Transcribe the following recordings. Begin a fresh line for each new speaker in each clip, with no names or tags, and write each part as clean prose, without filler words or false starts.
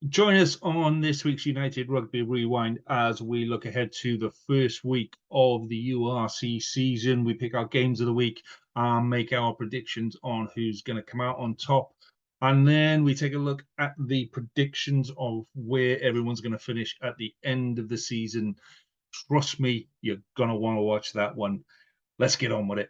Join us on this week's United Rugby Rewind as we look ahead to the first week of the URC season. We pick our games of the week and make our predictions on who's going to come out on top. And then we take a look at the predictions of where everyone's going to finish at the end of the season. Trust me, you're going to want to watch that one. Let's get on with it.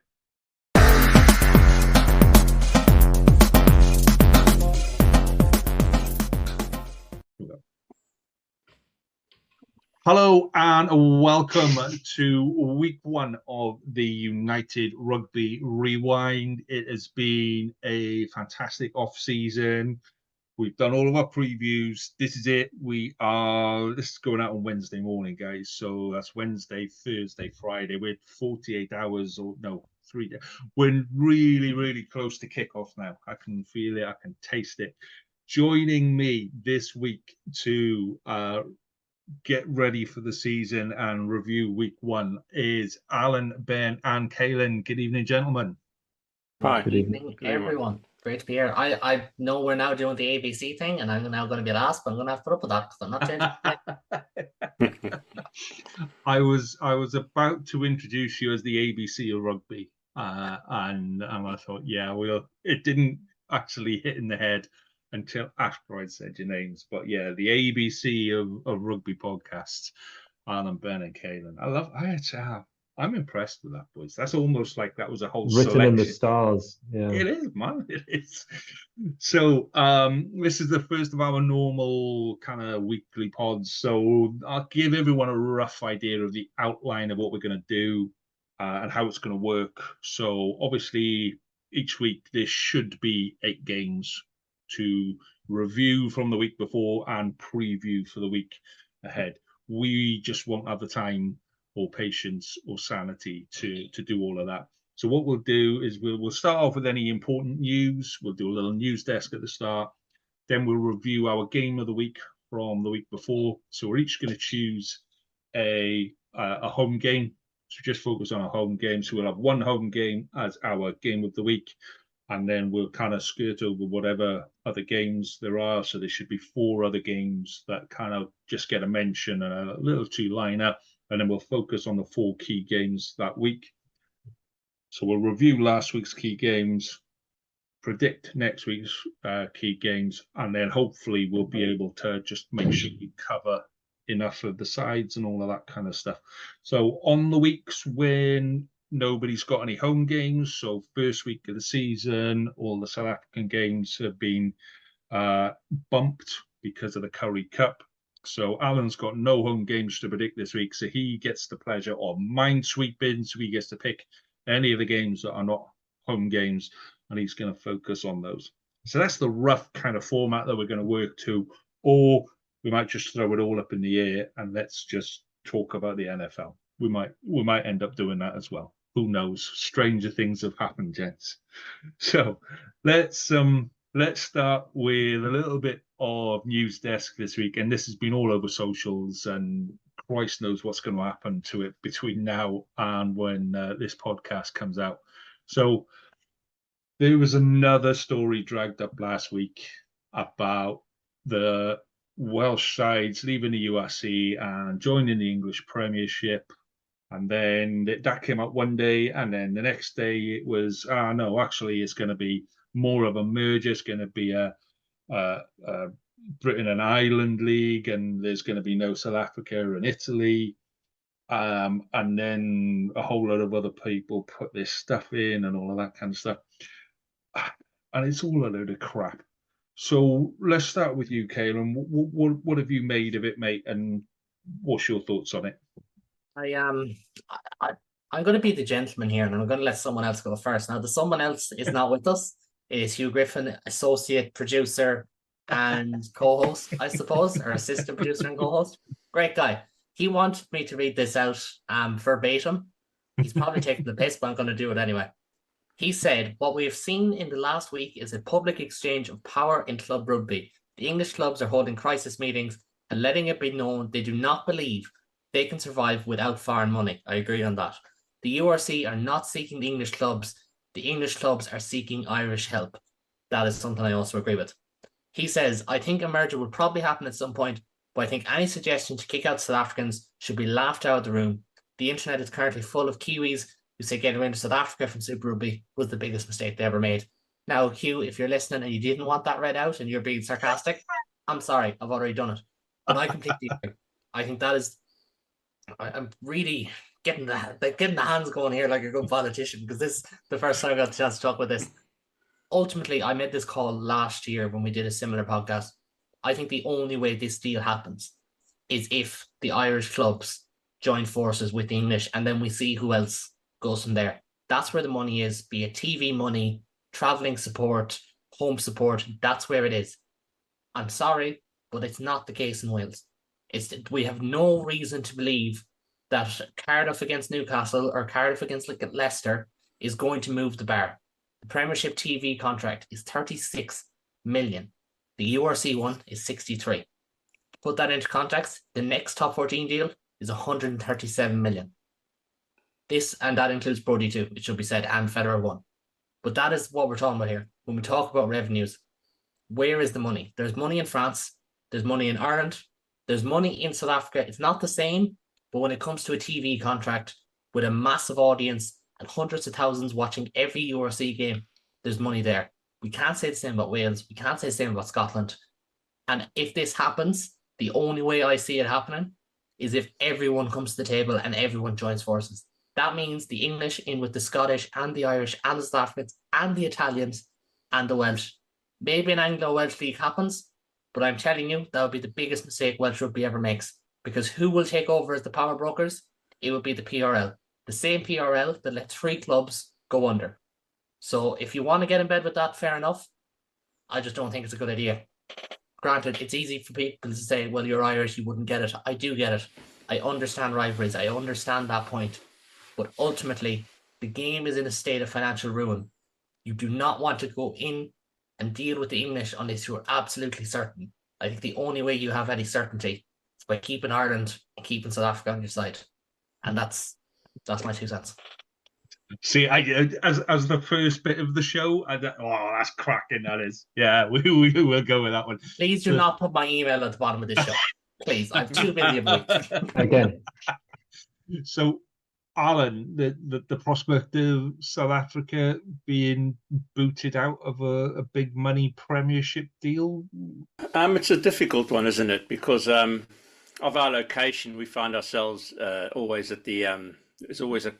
Hello and welcome to week one of the United Rugby Rewind. It has been a fantastic off-season. We've done all of our previews. This is it. This is going out on Wednesday morning, guys. So that's Wednesday, Thursday, Friday. We're 48 hours or no, 3 days. We're really, really close to kickoff now. I can feel it. I can taste it. Joining me this week to get ready for the season and review week one is Alan, Ben, and Kaylin. Good evening, gentlemen.
Hi. Good evening, everyone. Great to be here. I know we're now doing the ABC thing, and I'm now going to get asked, but I'm going to have to put up with that because I'm not changing.
I was about to introduce you as the ABC of rugby, and I thought, yeah, it didn't actually hit in the head until after I'd said your names. But yeah, the ABC of rugby podcasts, Alan, Ben, and Kaylin. I'm impressed with that, boys. That's almost like that was a whole
written
selection.
in the stars. Yeah,
it is, man. It is. So this is the first of our normal kind of weekly pods. So I'll give everyone a rough idea of the outline of what we're going to do and how it's going to work. So obviously each week there should be 8 games to review from the week before and preview for the week ahead. We just won't have the time or patience or sanity to do all of that. So what we'll do is we'll start off with any important news. We'll do a little news desk at the start. Then we'll review our game of the week from the week before. So we're each going to choose a home game. So just focus on a home game. So we'll have one home game as our game of the week. And then we'll kind of skirt over whatever other games there are. So there should be 4 other games that kind of just get a mention and a little 2-liner. And then we'll focus on the 4 key games that week. So we'll review last week's key games, predict next week's key games, and then hopefully we'll be able to just make sure we cover enough of the sides and all of that kind of stuff. So on the weeks when nobody's got any home games, so first week of the season, all the South African games have been bumped because of the Curry Cup. So Alan's got no home games to predict this week, so he gets the pleasure of minesweeping, so he gets to pick any of the games that are not home games, and he's going to focus on those. So that's the rough kind of format that we're going to work to, or we might just throw it all up in the air and let's just talk about the NFL. We might end up doing that as well. Who knows? Stranger things have happened, gents. So let's start with a little bit of news desk this week, and this has been all over socials, and Christ knows what's going to happen to it between now and when this podcast comes out. So there was another story dragged up last week about the Welsh sides leaving the URC and joining the English Premiership. And then that came out one day, and then the next day it was, no, actually it's going to be more of a merger. It's going to be a Britain and Ireland league, and there's going to be no South Africa and Italy. And then a whole lot of other people put this stuff in and all of that kind of stuff. And it's all a load of crap. So let's start with you, Kaylin. What have you made of it, mate? And what's your thoughts on it?
I'm going to be the gentleman here, and I'm going to let someone else go first. Now, the someone else is not with us. It is Hugh Griffin, associate producer and co-host, I suppose, or assistant producer and co-host. Great guy. He wanted me to read this out verbatim. He's probably taking the piss, but I'm going to do it anyway. He said, what we have seen in the last week is a public exchange of power in club rugby. The English clubs are holding crisis meetings and letting it be known they do not believe they can survive without foreign money. I agree on that. The URC are not seeking the English clubs. The English clubs are seeking Irish help. That is something I also agree with. He says, I think a merger would probably happen at some point, but I think any suggestion to kick out South Africans should be laughed out of the room. The internet is currently full of Kiwis who say getting rid of South Africa from Super Rugby was the biggest mistake they ever made. Now, Hugh, if you're listening and you didn't want that read out and you're being sarcastic, I'm sorry, I've already done it. But I completely agree. I think that is, I'm really getting the hands going here like a good politician, because this is the first time I got the chance to talk about this. Ultimately, I made this call last year when we did a similar podcast. I think the only way this deal happens is if the Irish clubs join forces with the English, and then we see who else goes from there. That's where the money is, be it TV money, traveling support, home support. That's where it is. I'm sorry, but it's not the case in Wales. We have no reason to believe that Cardiff against Newcastle or Cardiff against Leicester is going to move the bar. The Premiership TV contract is 36 million. The URC one is 63. Put that into context, the next top 14 deal is 137 million. This, and that includes Brody too, it should be said, and Federer 1. But that is what we're talking about here. When we talk about revenues, where is the money? There's money in France, there's money in Ireland, there's money in South Africa. It's not the same, but when it comes to a TV contract with a massive audience and hundreds of thousands watching every URC game, there's money there. We can't say the same about Wales. We can't say the same about Scotland. And if this happens, the only way I see it happening is if everyone comes to the table and everyone joins forces. That means the English in with the Scottish and the Irish and the South Africans and the Italians and the Welsh. Maybe an Anglo-Welsh league happens, but I'm telling you, that would be the biggest mistake Welsh rugby ever makes, because who will take over as the power brokers? It would be the PRL. The same PRL that let 3 clubs go under. So if you want to get in bed with that, fair enough. I just don't think it's a good idea. Granted, it's easy for people to say, well, you're Irish, you wouldn't get it. I do get it. I understand rivalries. I understand that point. But ultimately, the game is in a state of financial ruin. You do not want to go in and deal with the English unless you're absolutely certain. I think the only way you have any certainty is by keeping Ireland and keeping South Africa on your side. And that's my 2 cents.
See, as the first bit of the show, that's cracking. That is, yeah, we will go with that one.
Please do not put my email at the bottom of this show. Please, I'm too busy of a week.
Again.
So, Alan, the prospect of South Africa being booted out of a big money Premiership deal?
It's a difficult one, isn't it? Because of our location, we find ourselves always at the. It's always a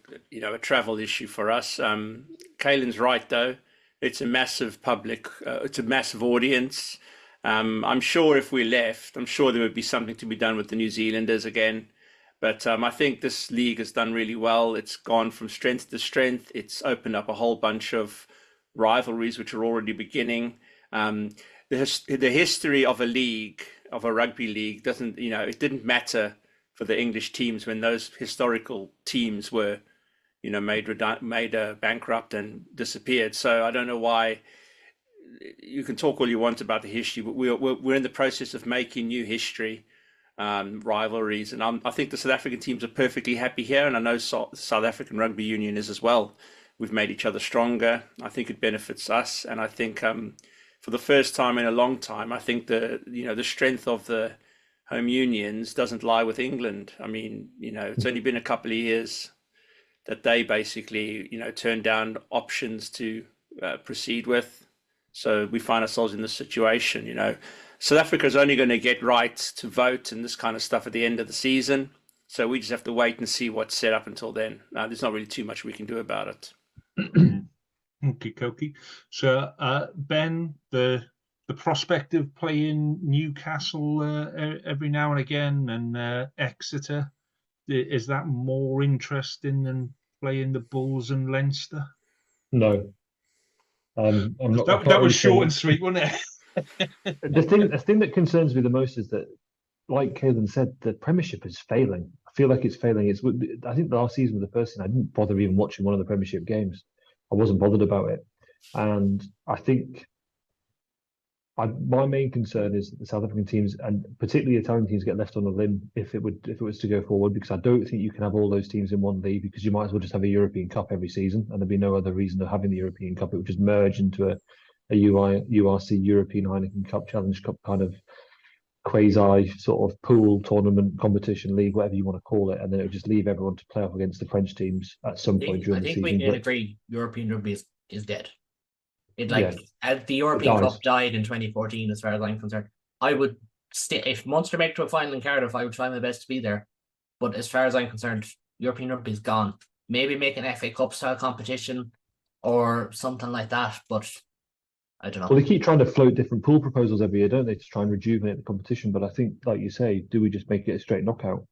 travel issue for us. Caelan's right though; it's a massive public, it's a massive audience. I'm sure if we left, I'm sure there would be something to be done with the New Zealanders again. But I think this league has done really well. It's gone from strength to strength. It's opened up a whole bunch of rivalries which are already beginning. The history of a league, of a rugby league, doesn't, it didn't matter for the English teams when those historical teams were, made bankrupt and disappeared. So I don't know why. You can talk all you want about the history, but we're in the process of making new history. Rivalries, and I think the South African teams are perfectly happy here, and I know South African Rugby Union is as well. We've made each other stronger. I think it benefits us, and I think for the first time in a long time, I think the strength of the home unions doesn't lie with England. I mean, it's only been a couple of years that they basically turned down options to proceed with, so we find ourselves in this situation. South Africa is only going to get right to vote and this kind of stuff at the end of the season. So we just have to wait and see what's set up until then. There's not really too much we can do about it.
Okay. So, Ben, the prospect of playing Newcastle every now and again and Exeter, is that more interesting than playing the Bulls and Leinster?
No. I'm not.
That was short and sweet, wasn't it?
The thing that concerns me the most is that, like Caelan said, the Premiership is failing. I feel like it's failing. I think last season was the first season I didn't bother even watching one of the Premiership games. I wasn't bothered about it, and I think my main concern is that the South African teams and particularly Italian teams get left on a limb if it was to go forward, because I don't think you can have all those teams in one league, because you might as well just have a European Cup every season and there'd be no other reason of having the European Cup. It would just merge into URC European Heineken Cup Challenge Cup kind of quasi sort of pool tournament competition league, whatever you want to call it, and then it would just leave everyone to play off against the French teams at some point during
I
the
think we
season.
can agree European rugby is dead. It
Yeah,
as the European
dies.
Cup died in 2014, as far as I'm concerned. I would if Munster make to a final in Cardiff, I would try my best to be there. But as far as I'm concerned, European rugby is gone. Maybe make an FA Cup style competition or something like that, but I don't know.
Well, they keep trying to float different pool proposals every year, don't they, to try and rejuvenate the competition? But I think, like you say, do we just make it a straight knockout?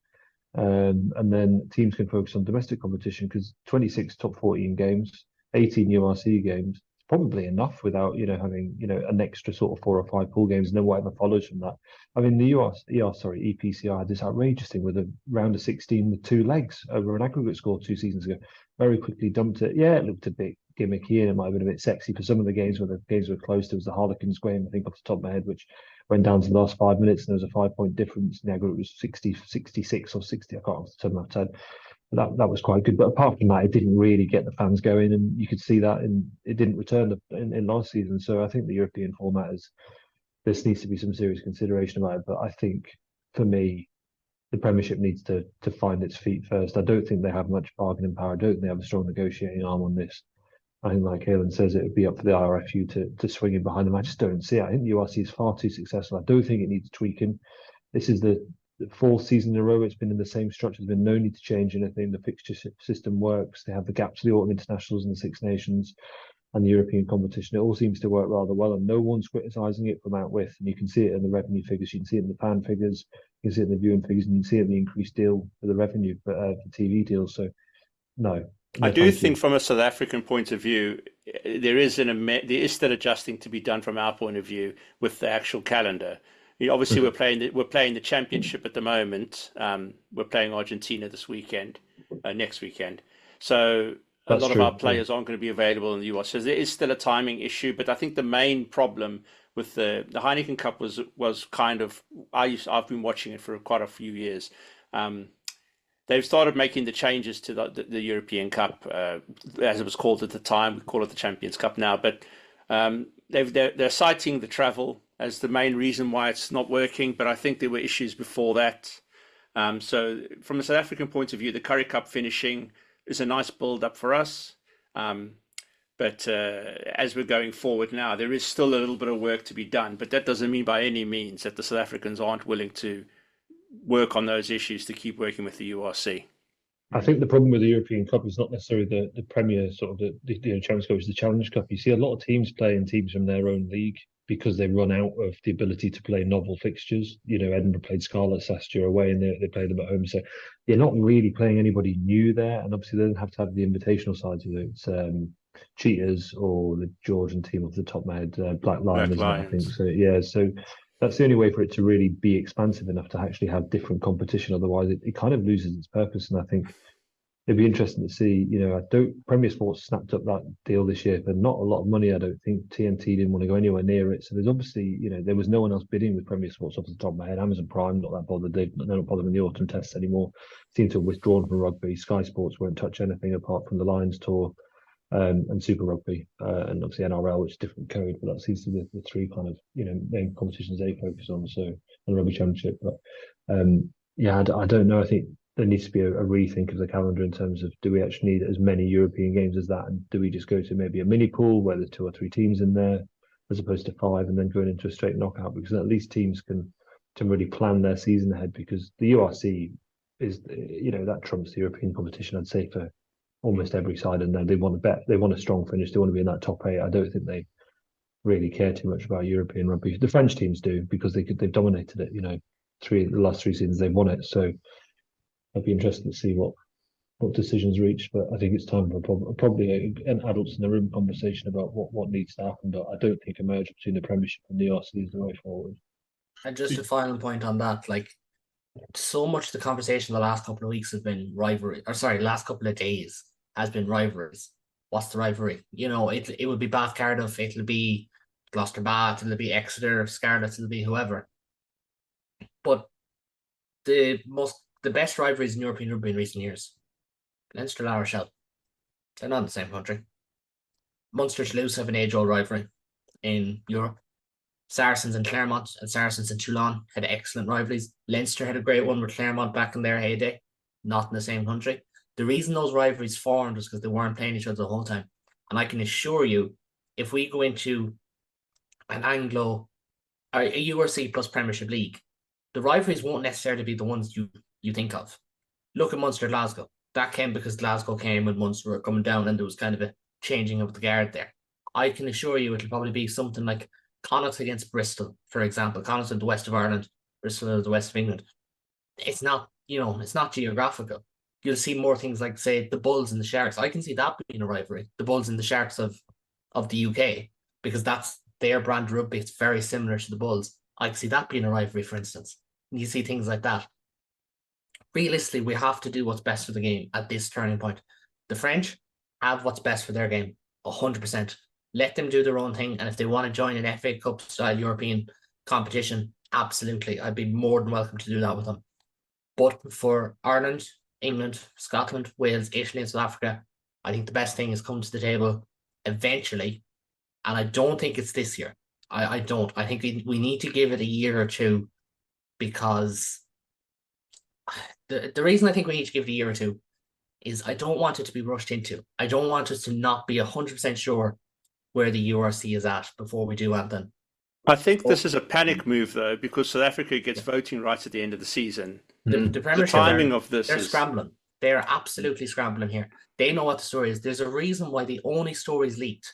And then teams can focus on domestic competition, because 26 top 14 games, 18 URC games, it's probably enough without, having, an extra sort of 4 or 5 pool games and then whatever follows from that. I mean, the EPCR had this outrageous thing with a round of 16 with 2 legs over an aggregate score 2 seasons ago. Very quickly dumped it. Yeah, it looked a bit gimmicky and it might have been a bit sexy for some of the games where the games were close. There was the Harlequins game, I think, off the top of my head, which went down to the last 5 minutes, and there was a 5-point difference. The aggregate was 60, 66 or 60. I can't off the top of my head. That was quite good. But apart from that, it didn't really get the fans going, and you could see that, and it didn't return in last season. So I think the European format this needs to be some serious consideration about it. But I think, for me, the Premiership needs to find its feet first. I don't think they have much bargaining power. I don't think they have a strong negotiating arm on this. I think, like Halen says, it would be up for the IRFU to swing in behind them. I just don't see it. I think the URC is far too successful. I don't think it needs tweaking. This is the 4th season in a row it's been in the same structure. There's been no need to change anything. The fixture system works. They have the gaps of the autumn internationals and the Six Nations and the European competition. It all seems to work rather well, and no one's criticising it from out with. And you can see it in the revenue figures. You can see it in the fan figures. You can see it in the viewing figures, and you can see it in the increased deal for the revenue for TV deals. So, no.
I do think, from a South African point of view, there is still adjusting to be done from our point of view with the actual calendar. Obviously, we're playing the championship at the moment. We're playing Argentina this weekend, next weekend. So a lot of our players aren't going to be available in the US. So there is still a timing issue. But I think the main problem with the Heineken Cup was kind of, I've been watching it for quite a few years. They've started making the changes to the European Cup, as it was called at the time. We call it the Champions Cup now. But they're citing the travel as the main reason why it's not working. But I think there were issues before that. So from a South African point of view, the Currie Cup finishing is a nice build-up for us. But as we're going forward now, there is still a little bit of work to be done. But that doesn't mean by any means that the South Africans aren't willing to work on those issues to keep working with the URC.
I think the problem with the European Cup is not necessarily the Premier sort of the Champions Cup, it's the Challenge Cup. You see a lot of teams playing teams from their own league because they run out of the ability to play novel fixtures. Edinburgh played Scarlets last year away, and they played them at home. So you're not really playing anybody new there, and obviously they don't have to have the invitational side of it. It's Cheetahs or the Georgian team off the top of my head, Black Lions, I think. So yeah, so that's the only way for it to really be expansive enough to actually have different competition. Otherwise, it kind of loses its purpose. And I think it'd be interesting to see. Premier Sports snapped up that deal this year for not a lot of money. I don't think TNT didn't want to go anywhere near it. So there's obviously, there was no one else bidding with Premier Sports off the top of my head. Amazon Prime, not that bothered. They're not bothered with the autumn tests anymore. Seem to have withdrawn from rugby. Sky Sports won't touch anything apart from the Lions tour. And Super Rugby, and obviously NRL, which is a different code, but that seems to be the 3 kind of main competitions they focus on. So, and the Rugby Championship, but I don't know. I think there needs to be a rethink of the calendar in terms of, do we actually need as many European games as that, and do we just go to maybe a mini pool where there's 2 or 3 teams in there as opposed to 5, and then going into a straight knockout, because at least teams can really plan their season ahead, because the URC is that trumps the European competition, I'd say, for almost every side, and they want to bet. They want a strong finish. They want to be in that top 8. I don't think they really care too much about European rugby. The French teams do, because they've dominated it. The last 3 seasons they've won it. So I'd be interested to see what decisions reached. But I think it's time for probably an adults in the room conversation about what needs to happen. But I don't think a merger between the Premiership and the URC is the way forward.
And just a final point on that, so much of the conversation the last couple of weeks has been rivalry, last couple of days has been rivalries. What's the rivalry? It would be Bath Cardiff, it'll be Gloucester Bath, it'll be Exeter Scarlets, it'll be whoever. But the best rivalries in European rugby in recent years, Leinster La Rochelle, they're not in the same country. Munster Toulouse have an age-old rivalry. in Europe. Saracens and Clermont and Saracens and Toulon had excellent rivalries. Leinster had a great one with Clermont back in their heyday, not in the same country. The reason those rivalries formed was because they weren't playing each other the whole time. And I can assure you, if we go into an Anglo, or a URC plus Premiership League, the rivalries won't necessarily be the ones you think of. Look at Munster Glasgow. That came because Glasgow came and Munster were coming down and there was kind of a changing of the guard there. I can assure you it'll probably be something like Connacht against Bristol, for example. Connacht in the west of Ireland, Bristol in the west of England. It's not, it's not geographical. You'll see more things like, say, the Bulls and the Sharks. I can see that being a rivalry, the Bulls and the Sharks of the UK, because that's their brand of rugby. It's very similar to the Bulls. I can see that being a rivalry, for instance. You see things like that. Realistically, we have to do what's best for the game at this turning point. The French have what's best for their game, 100%. Let them do their own thing. And if they want to join an FA Cup style European competition, absolutely. I'd be more than welcome to do that with them. But for Ireland, England, Scotland, Wales, Italy, and South Africa, I think the best thing is come to the table eventually. And I don't think it's this year. I don't. I think we need to give it a year or two, because the reason I think we need to give it a year or two is I don't want it to be rushed into. I don't want us to not be 100% sure where the URC is at before we do anything.
I think this is a panic move, though, because South Africa gets voting rights at the end of the season.
The Premiership,
timing of this
they're
is
scrambling. They're absolutely scrambling here. They know what the story is. There's a reason why the only stories leaked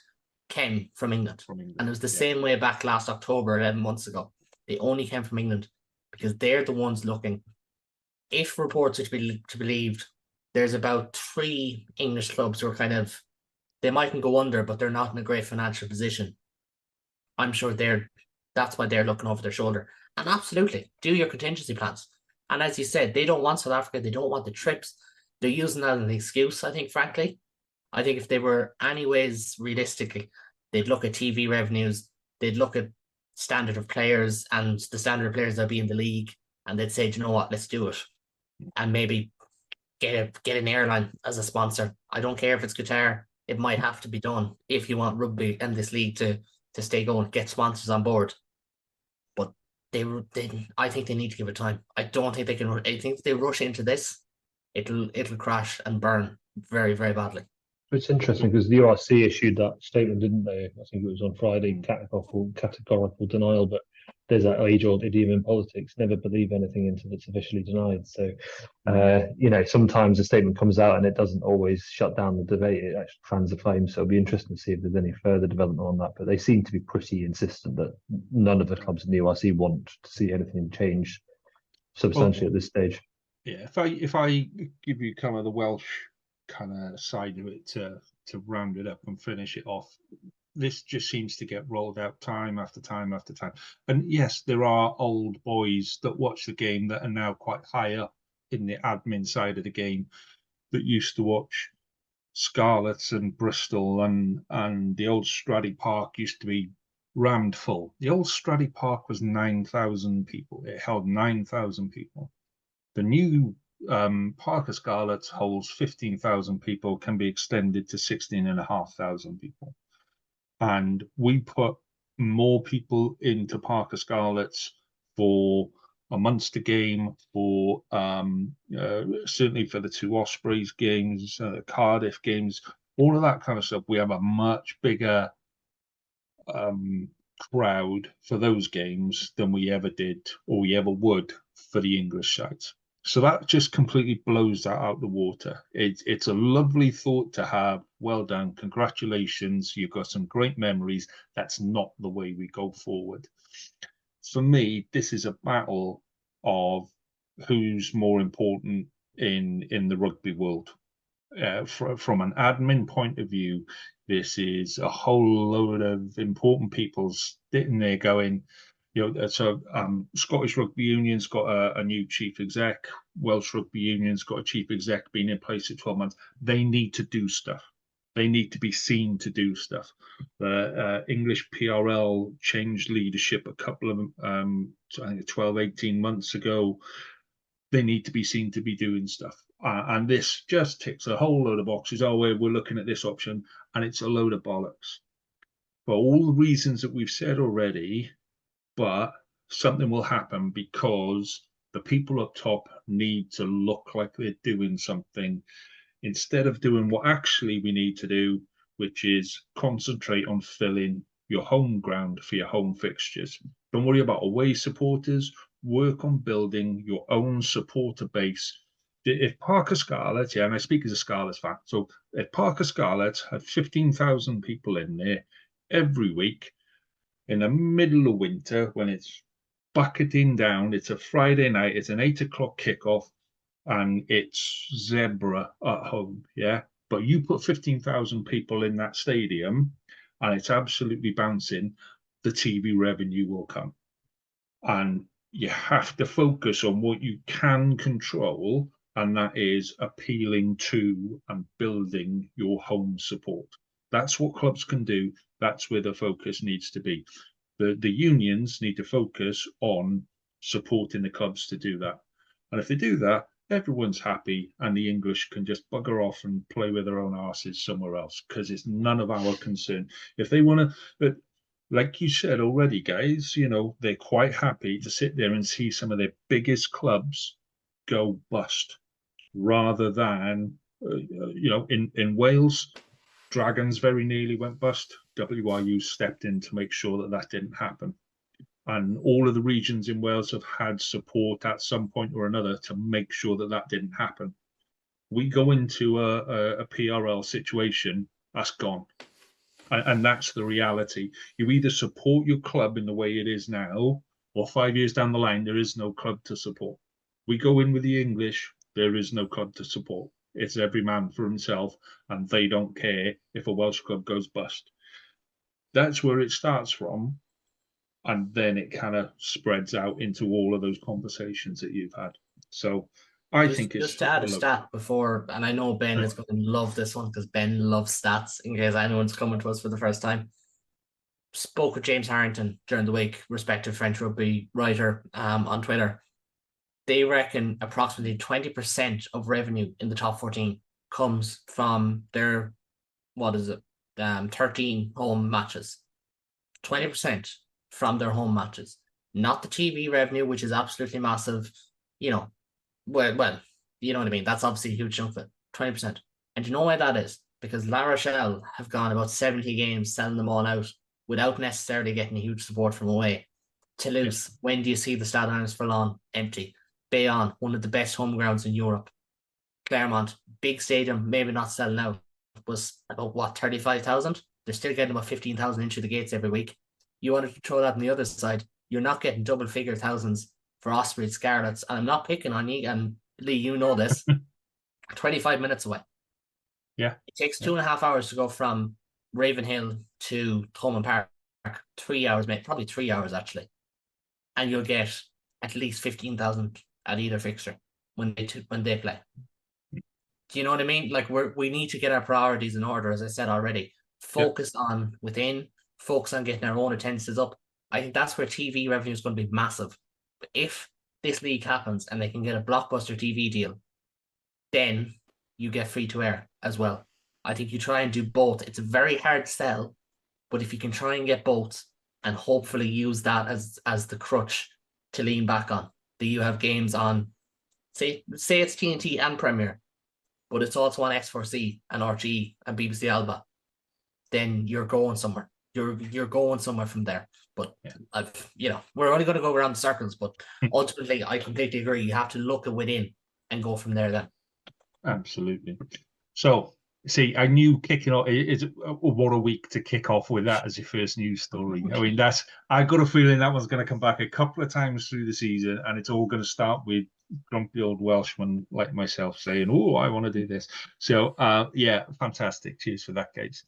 came from England. And it was the same way back last October, 11 months ago. They only came from England because they're the ones looking. If reports are to be believed, there's about 3 English clubs who are they mightn't go under, but they're not in a great financial position. I'm sure that's why they're looking over their shoulder. And absolutely, do your contingency plans. And as you said, they don't want South Africa. They don't want the trips. They're using that as an excuse, I think, frankly. I think if they were anyways, realistically, they'd look at TV revenues, they'd look at standard of players and the standard of players that'll be in the league, and they'd say, you know what, let's do it. And maybe get an airline as a sponsor. I don't care if it's Qatar. It might have to be done if you want rugby and this league to stay going, get sponsors on board. But I think they need to give it time. I don't think they can. I think if they rush into this, it'll crash and burn very, very badly.
It's interesting because the URC issued that statement, didn't they? I think it was on Friday, categorical denial, but there's that age-old idiom in politics, never believe anything until it's officially denied. So, sometimes a statement comes out and it doesn't always shut down the debate. It actually fans the flame. So it'll be interesting to see if there's any further development on that. But they seem to be pretty insistent that none of the clubs in the URC want to see anything change substantially at this stage.
Yeah, if I give you kind of the Welsh kind of side of it to round it up and finish it off, this just seems to get rolled out time after time after time. And yes, there are old boys that watch the game that are now quite high up in the admin side of the game that used to watch Scarlets and Bristol and the old Stradey Park used to be rammed full. The old Stradey Park was 9,000 people. It held 9,000 people. The new Parker Scarlets holds 15,000 people, can be extended to 16,500 people. And we put more people into Parker Scarlets for a Munster game, for certainly for the 2 Ospreys games, Cardiff games, all of that kind of stuff. We have a much bigger crowd for those games than we ever did or we ever would for the English sides. So that just completely blows that out the water. It's a lovely thought to have. Well done. Congratulations. You've got some great memories. That's not the way we go forward. For me, this is a battle of who's more important in the rugby world. From an admin point of view, this is a whole load of important people sitting there going, so Scottish Rugby Union's got a new chief exec. Welsh Rugby Union's got a chief exec been in place for 12 months. They need to do stuff. They need to be seen to do stuff. The English PRL changed leadership a couple of, I think 12, 18 months ago. They need to be seen to be doing stuff. And this just ticks a whole load of boxes. Oh, we're looking at this option, and it's a load of bollocks. for all the reasons that we've said already, but something will happen because the people up top need to look like they're doing something instead of doing what actually we need to do, which is concentrate on filling your home ground for your home fixtures. Don't worry about away supporters. Work on building your own supporter base. If Parker Scarlet, and I speak as a Scarlets fan, so if Parker Scarlet had 15,000 people in there every week in the middle of winter when it's bucketing down, it's a Friday night, it's an 8 o'clock kickoff, and it's zebra at home, yeah? But you put 15,000 people in that stadium and it's absolutely bouncing, the TV revenue will come. And you have to focus on what you can control, and that is appealing to and building your home support. That's what clubs can do. That's where the focus needs to be. The unions need to focus on supporting the clubs to do that. And if they do that, everyone's happy, and the English can just bugger off and play with their own arses somewhere else, because it's none of our concern. If they want to, but like you said already, guys, you know, they're quite happy to sit there and see some of their biggest clubs go bust, rather than, you know, in Wales, Dragons very nearly went bust. WRU stepped in to make sure that that didn't happen. And all of the regions in Wales have had support at some point or another to make sure that that didn't happen. We go into a PRL situation, that's gone. And that's the reality. You either support your club in the way it is now, or 5 years down the line, there is no club to support. We go in with the English, there is no club to support. It's every man for himself, and they don't care if a Welsh club goes bust. That's where it starts from. And then it kind of spreads out into all of those conversations that you've had. So I think it's
just to add a stat before, and I know Ben is going to love this one because Ben loves stats in case anyone's coming to us for the first time. Spoke with James Harrington during the week, respected French rugby writer, on Twitter. They reckon approximately 20% of revenue in the top 14 comes from their, 13 home matches. 20% from their home matches, not the TV revenue, which is absolutely massive. You know, well, you know what I mean. That's obviously a huge chunk of it. 20%, and you know why that is? Because La Rochelle have gone about 70 games selling them all out without necessarily getting a huge support from away. Toulouse, when do you see the Stade Ernest Furlong empty? Bayonne, one of the best home grounds in Europe. Clermont, big stadium, maybe not selling out, was about 35,000. They're still getting about 15,000 into the gates every week. You wanted to throw that on the other side, you're not getting double figure thousands for Osprey Scarlets. And I'm not picking on you, and Lee, you know this. 25 minutes away.
Yeah.
It takes 2.5 hours to go from Ravenhill to Thomond Park. 3 hours, mate, probably 3 hours actually. And you'll get at least 15,000 at either fixture when they play. Do you know what I mean? Like we need to get our priorities in order, as I said already. Focus on within, focus on getting our own attendances up. I think that's where TV revenue is going to be massive. But if this league happens and they can get a blockbuster TV deal, then you get free to air as well. I think you try and do both. It's a very hard sell, but if you can try and get both and hopefully use that as the crutch to lean back on, that you have games on, say it's TNT and Premier, but it's also on X4C and RTE and BBC Alba, then you're going somewhere. You're going somewhere from there. But we're only going to go around the circles. But ultimately, I completely agree. You have to look at within and go from there. Then
absolutely. So, see, I knew kicking off is what a week to kick off with that as your first news story. I mean, I got a feeling that one's going to come back a couple of times through the season, and it's all going to start with grumpy old Welshman like myself saying, "Oh, I want to do this." So, yeah, fantastic. Cheers for that, guys.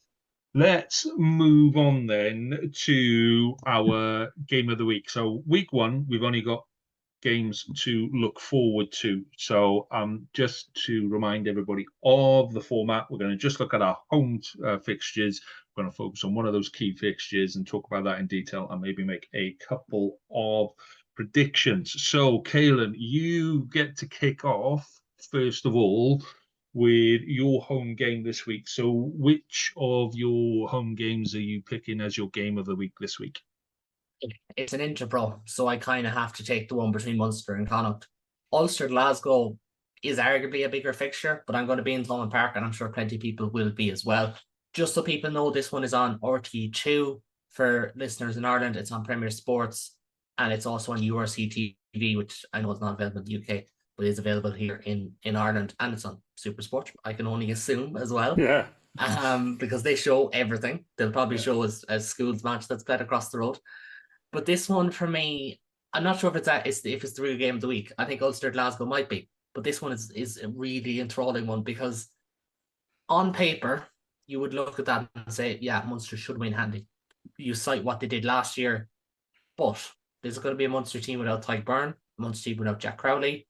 Let's move on then to our game of the week. So week one, we've only got games to look forward to. So just to remind everybody of the format, we're going to just look at our home fixtures. We're going to focus on one of those key fixtures and talk about that in detail and maybe make a couple of predictions. So, Caelan, you get to kick off, first of all. with your home game this week. So which of your home games are you picking as your game of the week this week?
It's an Interbro, so I kind of have to take the one between Munster and Connacht. Ulster Glasgow is arguably a bigger fixture, but I'm going to be in Thomond Park, and I'm sure plenty of people will be as well. Just so people know, this one is on RTE2 for listeners in Ireland. It's on Premier Sports, and it's also on URC TV, which I know is not available in the UK, but is available here in Ireland, and it's on Super Sport, I can only assume, as well.
Yeah.
Because they show everything. They'll probably show us a schools match that's played across the road. But this one, for me, I'm not sure if it's the real game of the week. I think Ulster Glasgow might be, but this one is a really enthralling one, because on paper you would look at that and say, yeah, Munster should win handy. You cite what they did last year, but there's going to be a Munster team without Tyke Byrne, a Munster team without Jack Crowley.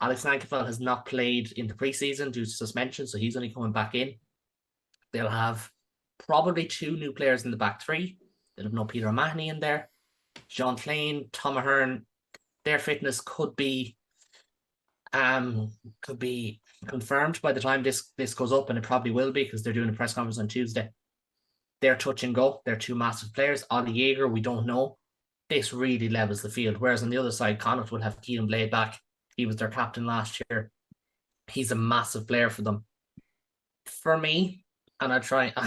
Alex Nankivell has not played in the preseason due to suspension, so he's only coming back in. They'll have probably 2 new players in the back 3. They'll have no Peter O'Mahony in there. Jean Klein, Tom Ahern, their fitness could be confirmed by the time this goes up, and it probably will be, because they're doing a press conference on Tuesday. They're touch and go. They're 2 massive players. Ollie Jaeger, we don't know. This really levels the field. Whereas on the other side, Connacht will have Keelan Blade back. He was their captain last year. He's a massive player for them. For me, and I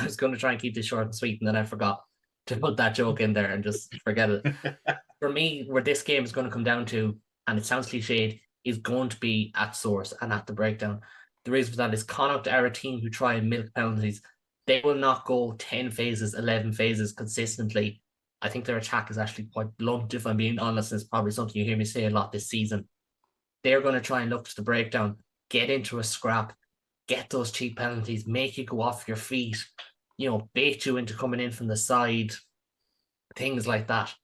was going to try and keep this short and sweet, and then I forgot to put that joke in there and just forget it. For me, where this game is going to come down to, and it sounds cliched, is going to be at source and at the breakdown. The reason for that is Connacht are a team who try and milk penalties. They will not go 10 phases, 11 phases consistently. I think their attack is actually quite blunt, if I'm being honest. It's probably something you hear me say a lot this season. They're going to try and look to the breakdown, get into a scrap, get those cheap penalties, make you go off your feet, bait you into coming in from the side, things like that.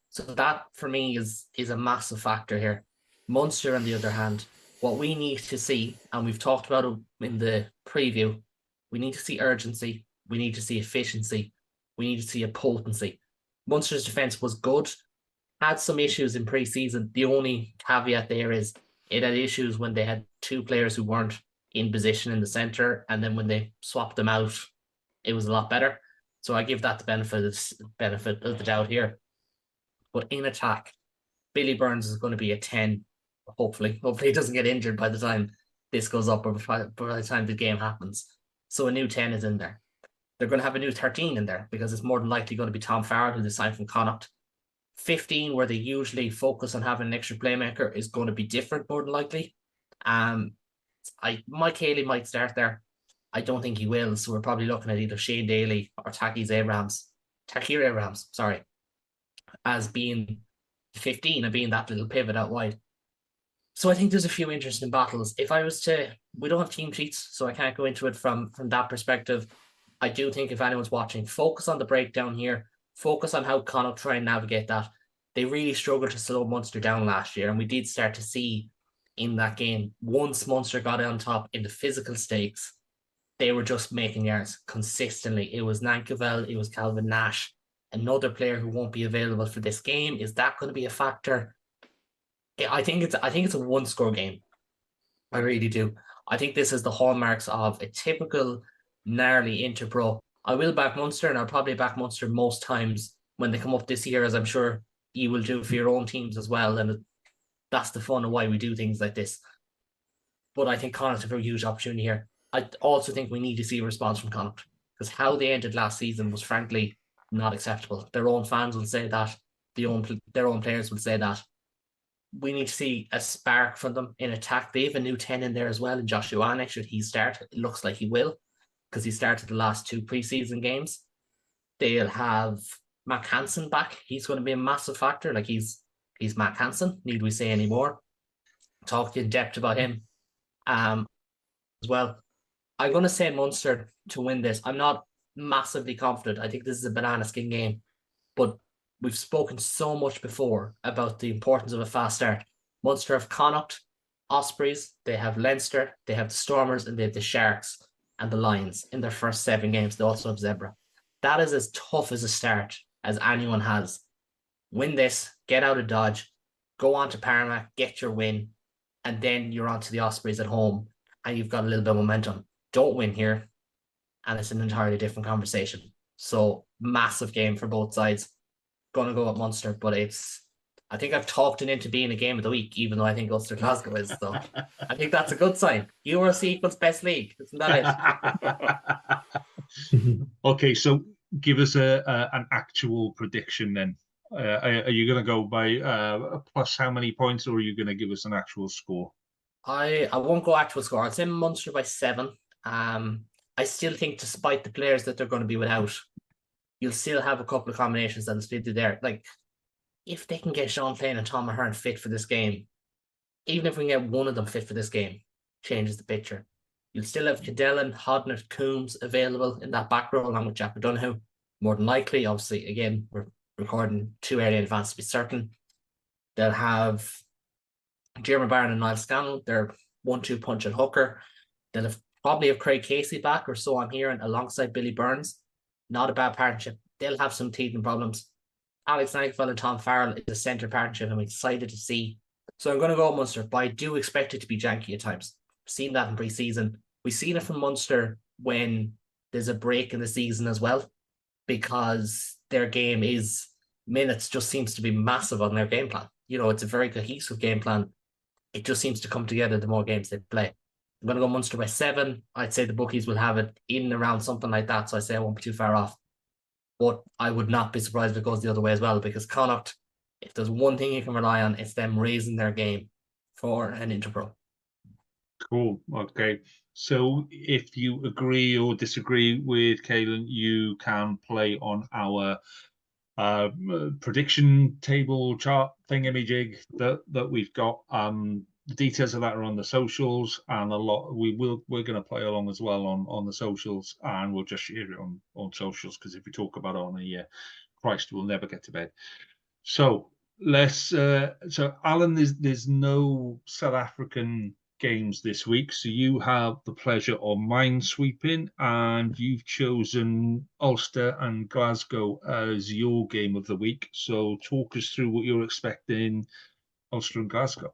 So that, for me, is a massive factor here. Munster, on the other hand, what we need to see, and we've talked about it in the preview, we need to see urgency, we need to see efficiency, we need to see a potency. Munster's defence was good, had some issues in pre-season. The only caveat there is it had issues when they had 2 players who weren't in position in the centre, and then when they swapped them out, it was a lot better. So I give that the benefit of the doubt here. But in attack, Billy Burns is going to be a 10. Hopefully he doesn't get injured by the time this goes up, or by the time the game happens. So a new 10 is in there. They're going to have a new 13 in there, because it's more than likely going to be Tom Farrell, who they signed from Connacht. 15, where they usually focus on having an extra playmaker, is going to be different, more than likely. Mike Haley might start there. I don't think he will, so we're probably looking at either Shane Daly or Takir Abrahams, as being 15 and being that little pivot out wide. So I think there's a few interesting battles. We don't have team sheets, so I can't go into it from that perspective. I do think if anyone's watching, focus on the breakdown here. Focus on how Connacht try and navigate that. They really struggled to slow Munster down last year, and we did start to see in that game, once Munster got on top in the physical stakes, they were just making yards consistently. It was Nankivell, it was Calvin Nash, another player who won't be available for this game. Is that going to be a factor? I think it's a 1-score game. I really do. I think this is the hallmarks of a typical gnarly Interpro. I will back Munster, and I'll probably back Munster most times when they come up this year, as I'm sure you will do for your own teams as well. And that's the fun of why we do things like this. But I think Connacht have a huge opportunity here. I also think we need to see a response from Connacht, because how they ended last season was frankly not acceptable. Their own fans will say that. Their own players will say that. We need to see a spark from them in attack. They have a new 10 in there as well, and Joshua next should he start? It looks like he will, because he started the last 2 preseason games. They'll have Matt Hansen back. He's going to be a massive factor. Like he's Matt Hansen. Need we say any more? Talked in depth about him as well. I'm going to say Munster to win this. I'm not massively confident. I think this is a banana skin game, but we've spoken so much before about the importance of a fast start. Munster have Connacht, Ospreys, they have Leinster, they have the Stormers, and they have the Sharks and the Lions in their first 7 games. They also have Zebra. That is as tough as a start as anyone has. Win this, get out of Dodge, go on to Parma, get your win, and then you're on to the Ospreys at home. and you've got a little bit of momentum. Don't win here, and it's an entirely different conversation. So massive game for both sides. Gonna go with Munster, but I think I've talked it into being a game of the week, even though I think Ulster Glasgow is. So I think that's a good sign. URC equals best league. Isn't that it?
Okay, so give us an actual prediction then. Are you going to go by plus how many points, or are you going to give us an actual score?
I won't go actual score. I'll say Munster by 7. I still think, despite the players that they're going to be without, you'll still have a couple of combinations that'll split you there. Like, if they can get Sean Payne and Tom Ahern fit for this game, even if we can get one of them fit for this game, changes the picture. You'll still have Cadellin, Hodnett, Coombs available in that back row along with Jack O'Donoghue. More than likely, obviously, again, we're recording too early in advance to be certain. They'll have Jeremy Barron and Niall Scannell, their 1-2 punch and hooker. They'll probably have Craig Casey back, or so I'm hearing, alongside Billy Burns. Not a bad partnership. They'll have some teething problems. Alex Nyfeld and Tom Farrell is a centre partnership I'm excited to see. So I'm going to go Munster, but I do expect it to be janky at times. I've seen that in pre-season. We've seen it from Munster when there's a break in the season as well, because their game is minutes just seems to be massive on their game plan. It's a very cohesive game plan. It just seems to come together the more games they play. I'm going to go Munster by 7. I'd say the bookies will have it in and around something like that, so I say I won't be too far off. But I would not be surprised if it goes the other way as well, because Connacht, if there's one thing you can rely on, it's them raising their game for an Interpro.
Cool. Okay. So if you agree or disagree with Caelan, you can play on our prediction table chart thingamajig that we've got. The details of that are on the socials, and we're going to play along as well on the socials, and we'll just share it on socials, because if we talk about it on a Christ, we'll never get to bed. So so Alan, there's no South African games this week, so you have the pleasure of minesweeping, and you've chosen Ulster and Glasgow as your game of the week. So talk us through what you're expecting Ulster and Glasgow.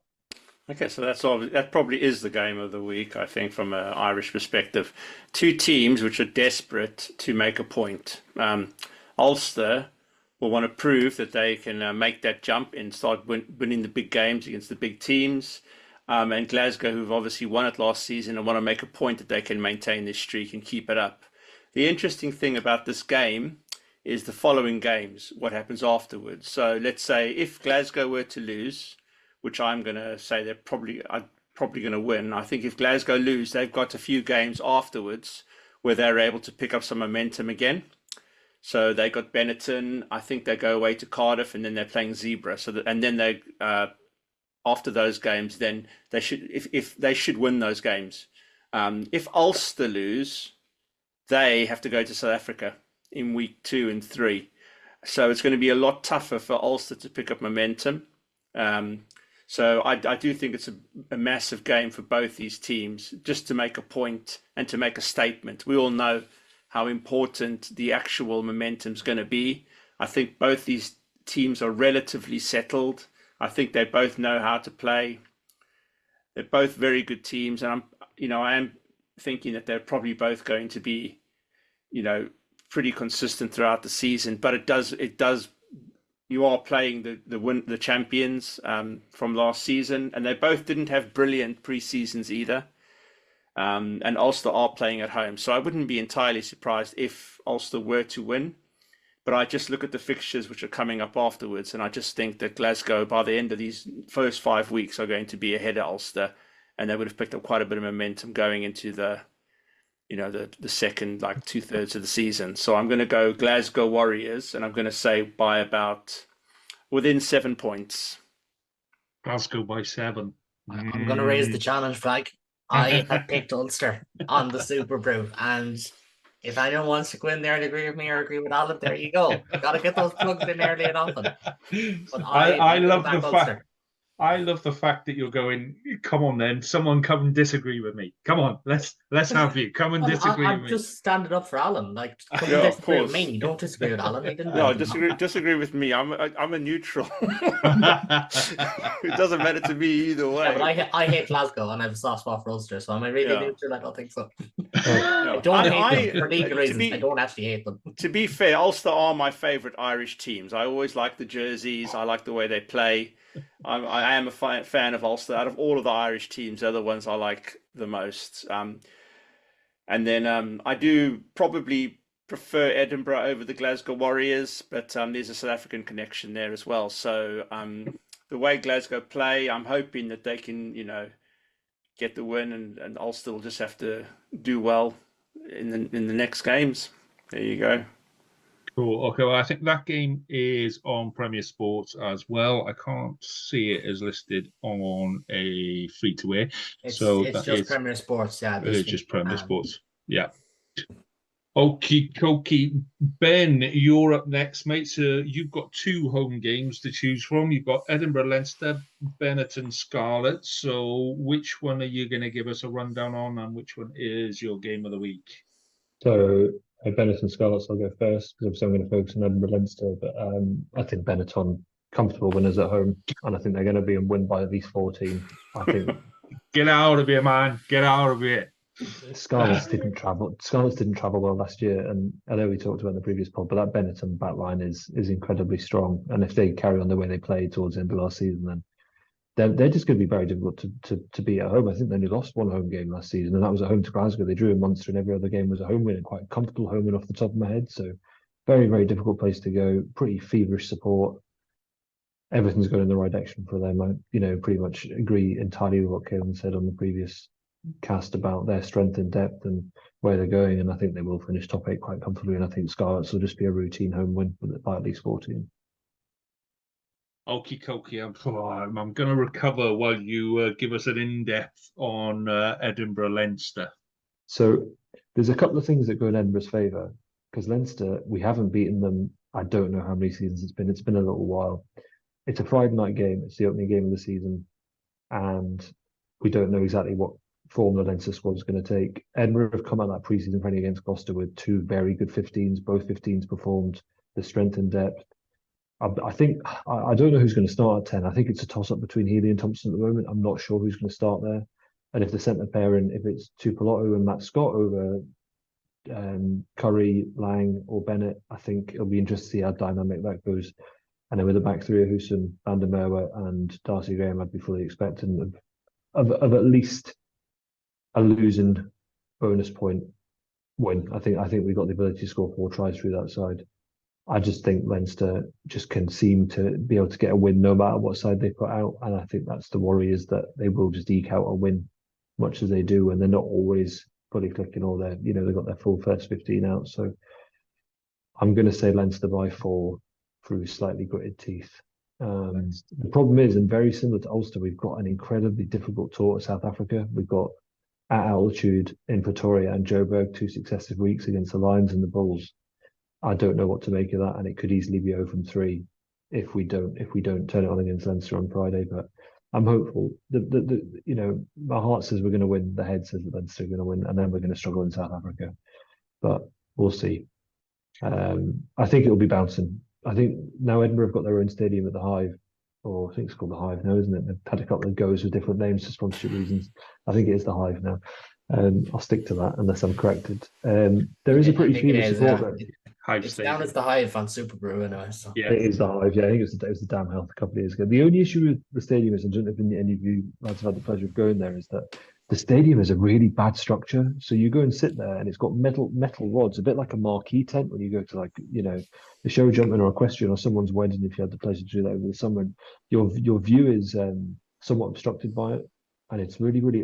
Okay, so that probably is the game of the week, I think, from an Irish perspective. Two teams which are desperate to make a point. Ulster will want to prove that they can make that jump and start winning the big games against the big teams. And Glasgow, who've obviously won it last season, and want to make a point that they can maintain this streak and keep it up. The interesting thing about this game is the following games, what happens afterwards. So let's say if Glasgow were to lose, which I'm going to say they're probably going to win. I think if Glasgow lose, they've got a few games afterwards where they're able to pick up some momentum again. So they got Benetton. I think they go away to Cardiff, and then they're playing Zebra. And then they after those games, then they should if they should win those games. If Ulster lose, they have to go to South Africa in week 2 and 3. So it's going to be a lot tougher for Ulster to pick up momentum. So I do think it's a massive game for both these teams, just to make a point and to make a statement. We all know how important the actual momentum is going to be. I think both these teams are relatively settled. I think they both know how to play. They're both very good teams, and I am thinking that they're probably both going to be, pretty consistent throughout the season. But it does. You are playing the champions from last season, and they both didn't have brilliant pre-seasons either. And Ulster are playing at home, so I wouldn't be entirely surprised if Ulster were to win. But I just look at the fixtures which are coming up afterwards, and I just think that Glasgow, by the end of these first 5 weeks, are going to be ahead of Ulster, and they would have picked up quite a bit of momentum going into the second 2/3 of the season. So I'm going to go Glasgow Warriors, and I'm going to say by about within 7 points.
Glasgow by 7.
I'm going to raise the challenge flag. I had picked Ulster on the Super Brew, and if anyone wants to go in there and agree with me or agree with Alan, there you go. Got to get those plugs in early and often. But
I love the fact. I love the fact that you're going, come on then, someone come and disagree with me. Come on, let's have you. Come and disagree with
I'm
me.
just standing up for Alan. Like, come
Yeah,
and
of
disagree with
course.
me. Don't disagree with Alan. He didn't do
No,
anything wrong.
disagree with me. I'm a neutral. It doesn't matter to me either way.
Yeah, but I hate Glasgow and I have a soft spot for Ulster, so am I really
Yeah.
neutral? I don't think so.
No,
I don't hate them for legal reasons. I don't actually hate them.
To be fair, Ulster are my favourite Irish teams. I always like the jerseys. I like the way they play. I am a fan of Ulster. Out of all of the Irish teams, they're the ones I like the most. And then I do probably prefer Edinburgh over the Glasgow Warriors, but there's a South African connection there as well. So the way Glasgow play, I'm hoping that they can, get the win, and Ulster will just have to do well in the next games. There you go.
Cool. Okay, well, I think that game is on Premier Sports as well. I can't see it as listed on a free-to-air.
It's
that
just
is
Premier Sports, yeah.
It's just Premier Sports. Yeah. Okie dokie. Ben, you're up next, mate. So you've got 2 home games to choose from. You've got Edinburgh, Leinster, Benetton, Scarlet. So which one are you going to give us a rundown on, and which one is your game of the week?
So Benetton Scarlets, I'll go first because I'm going to focus on Edinburgh Leinster. But I think Benetton comfortable winners at home, and I think they're going to be and win by at least 14. I think.
Get out of here, man! Get out of here.
Scarlets didn't travel well last year, and I know we talked about in the previous pod, but that Benetton back line is incredibly strong. And if they carry on the way they played towards the end of last season, then they're just going to be very difficult to beat at home. I think they only lost 1 home game last season, and that was at home to Glasgow. They drew in Munster, and every other game was a home win, and quite a comfortable home win off the top of my head. So very, very difficult place to go. Pretty feverish support. Everything's going in the right direction for them. I, pretty much agree entirely with what Kevin said on the previous cast about their strength and depth and where they're going, and I think they will finish top 8 quite comfortably, and I think Scarlets will just be a routine home win by at least 14.
Okie dokie. I'm going to recover while you give us an in-depth on Edinburgh Leinster.
So there's a couple of things that go in Edinburgh's favour, because Leinster, we haven't beaten them, I don't know how many seasons it's been a little while. It's a Friday night game, it's the opening game of the season, and we don't know exactly what form the Leinster squad is going to take. Edinburgh have come out that pre-season friendly against Gloucester with 2 very good 15s. Both 15s performed. The strength and depth. I think I don't know who's going to start at 10. I think it's a toss-up between Healy and Thompson at the moment. I'm not sure who's going to start there. And if the centre pairing, if it's Tupolotto and Matt Scott over Curry, Lang or Bennett, I think it'll be interesting to see how dynamic that goes. And then with the back 3 of Houston, Van der Merwe and Darcy Graham, I'd be fully expecting of at least a losing bonus point win. I think we've got the ability to score 4 tries through that side. I just think Leinster just can seem to be able to get a win no matter what side they put out. And I think that's the worry, is that they will just eke out a win much as they do, and they're not always fully clicking all their, they've got their full first 15 out. So I'm going to say Leinster by 4 through slightly gritted teeth. The problem is, and very similar to Ulster, we've got an incredibly difficult tour to South Africa. We've got at altitude in Pretoria and Joburg 2 successive weeks against the Lions and the Bulls. I don't know what to make of that, and it could easily be 0 from 3 if we don't turn it on against Leinster on Friday. But I'm hopeful. My heart says we're going to win. The head says that Leinster are going to win, and then we're going to struggle in South Africa. But we'll see. I think it'll be bouncing. I think now Edinburgh have got their own stadium at the Hive, or I think it's called the Hive now, isn't it? They've had a couple of goes with different names for sponsorship reasons. I think it is the Hive now. I'll stick to that unless I'm corrected. There is a pretty feverish support there.
It's down as the Hive on Super Brew anyway. So.
Yeah, it is the Hive. Yeah, I think it was the Damn Health a couple of years ago. The only issue with the stadium is, I don't know if any of you lads have had the pleasure of going there, is that the stadium is a really bad structure. So you go and sit there, and it's got metal rods, a bit like a marquee tent when you go to, like, the show jumping or equestrian or someone's wedding, if you had the pleasure to do that over the summer. Your view is somewhat obstructed by it, and it's really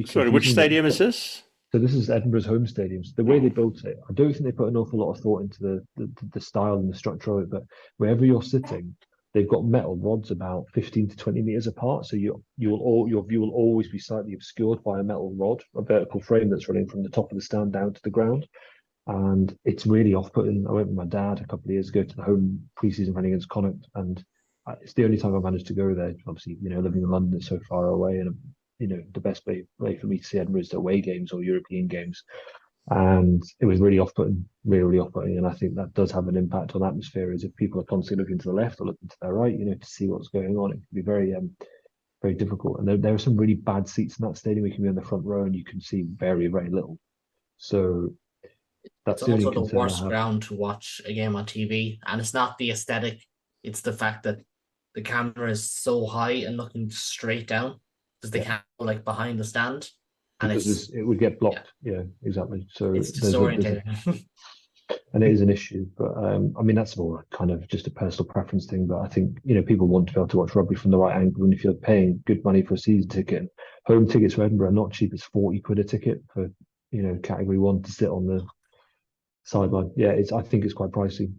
Sorry, which stadium is this?
So this is Edinburgh's home stadium. So the way they built it, I don't think they put an awful lot of thought into the style and the structure of it. But wherever you're sitting, they've got metal rods about 15 to 20 meters apart. So your view will always be slightly obscured by a metal rod, a vertical frame that's running from the top of the stand down to the ground. And it's really off-putting. I went with my dad a couple of years ago to the home pre-season running against Connacht, and it's the only time I've managed to go there. Obviously, living in London, it's so far away, and the best way for me to see Edinburgh is to away games or European games. And it was really off-putting, really off-putting. And I think that does have an impact on atmosphere, is if people are constantly looking to the left or looking to their right, to see what's going on. It can be very, very difficult. And there are some really bad seats in that stadium. You can be on the front row and you can see very, very little. So that's
It's
the only
also the
concern I
worst
have.
ground to watch a game on TV, and it's not the aesthetic; it's the fact that the camera is so high and looking straight down because they can't go like behind the stand, and
Because it would get blocked. Yeah, exactly. So
it's
there's
disorientating.
and it is an issue. But I mean, that's more kind of just a personal preference thing. But I think people want to be able to watch rugby from the right angle, and if you're paying good money for a season ticket, home tickets for Edinburgh are not cheap. It's 40 quid a ticket for category 1 to sit on the sideline. Yeah, I think it's quite pricey.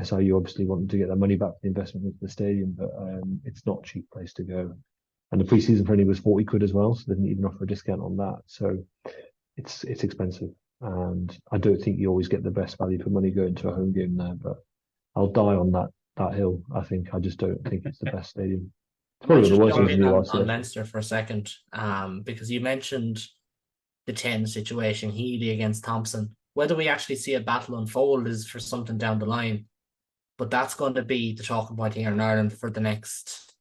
SIU obviously wanting to get their money back for the investment into the stadium, but it's not a cheap place to go. And the pre-season friendly was 40 quid as well, so they didn't even offer a discount on that. So it's expensive, and I don't think you always get the best value for money going to a home game there. But I'll die on that hill. I just don't think it's the best stadium. It's probably the worst
jump in on
URC.
Leinster for a second, because you mentioned the 10 situation, Healy against Thompson. Whether we actually see a battle unfold is for something down the line, but that's going to be the talking point here in Ireland for the next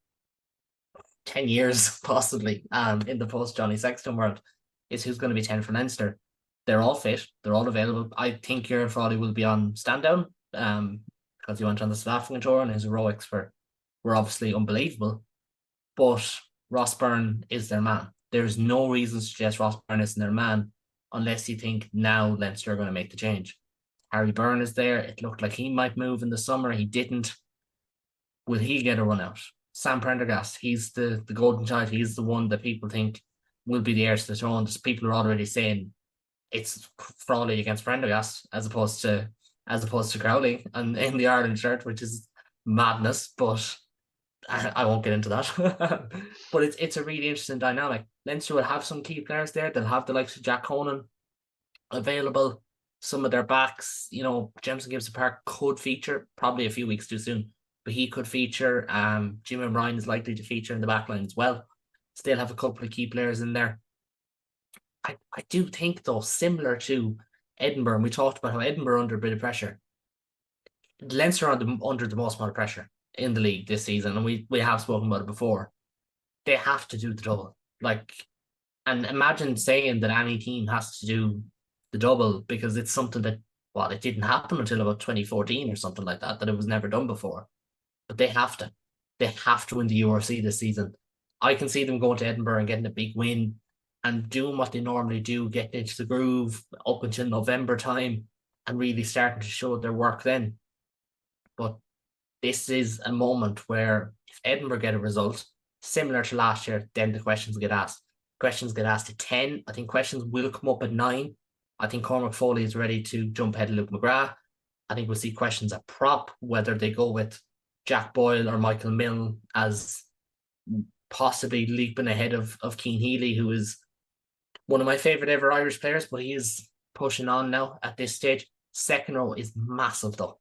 10 years, possibly, in the post-Johnny Sexton world, is who's going to be 10 for Leinster. They're all fit. They're all available. I think Kieran Frawley will be on stand-down because he went on the South African tour and his heroics were obviously unbelievable. But Ross Byrne is their man. There's no reason to suggest Ross Byrne isn't their man unless you think now Leinster are going to make the change. Harry Byrne is there. It looked like he might move in the summer. He didn't. Will he get a run out? Sam Prendergast, he's the golden child. He's the one that people think will be the heir to the throne. There's people are already saying it's Frawley against Prendergast as opposed to Crowley and in the Ireland shirt, which is madness, but I won't get into that. But it's a really interesting dynamic. Leinster will have some key players there. They'll have the likes of Jack Conan available. Some of their backs, Jameson Gibson Park could feature, probably a few weeks too soon, but he could feature. Jim O'Brien is likely to feature in the back line as well. Still have a couple of key players in there. I do think, though, similar to Edinburgh, and we talked about how Edinburgh are under a bit of pressure. Leinster are under the most amount of pressure in the league this season, and we have spoken about it before. They have to do the double. And imagine saying that any team has to do the double, because it's something that, it didn't happen until about 2014 or something like that it was never done before. But they have to. They have to win the URC this season. I can see them going to Edinburgh and getting a big win and doing what they normally do, getting into the groove up until November time and really starting to show their work then. But this is a moment where if Edinburgh get a result similar to last year, then the questions get asked. Questions get asked at 10. I think questions will come up at 9. I think Cormac Foley is ready to jump ahead of Luke McGrath. I think we'll see questions at prop, whether they go with Jack Boyle or Michael Milne as possibly leaping ahead of Cian Healy, who is one of my favourite ever Irish players, but he is pushing on now at this stage. Second row is massive, though.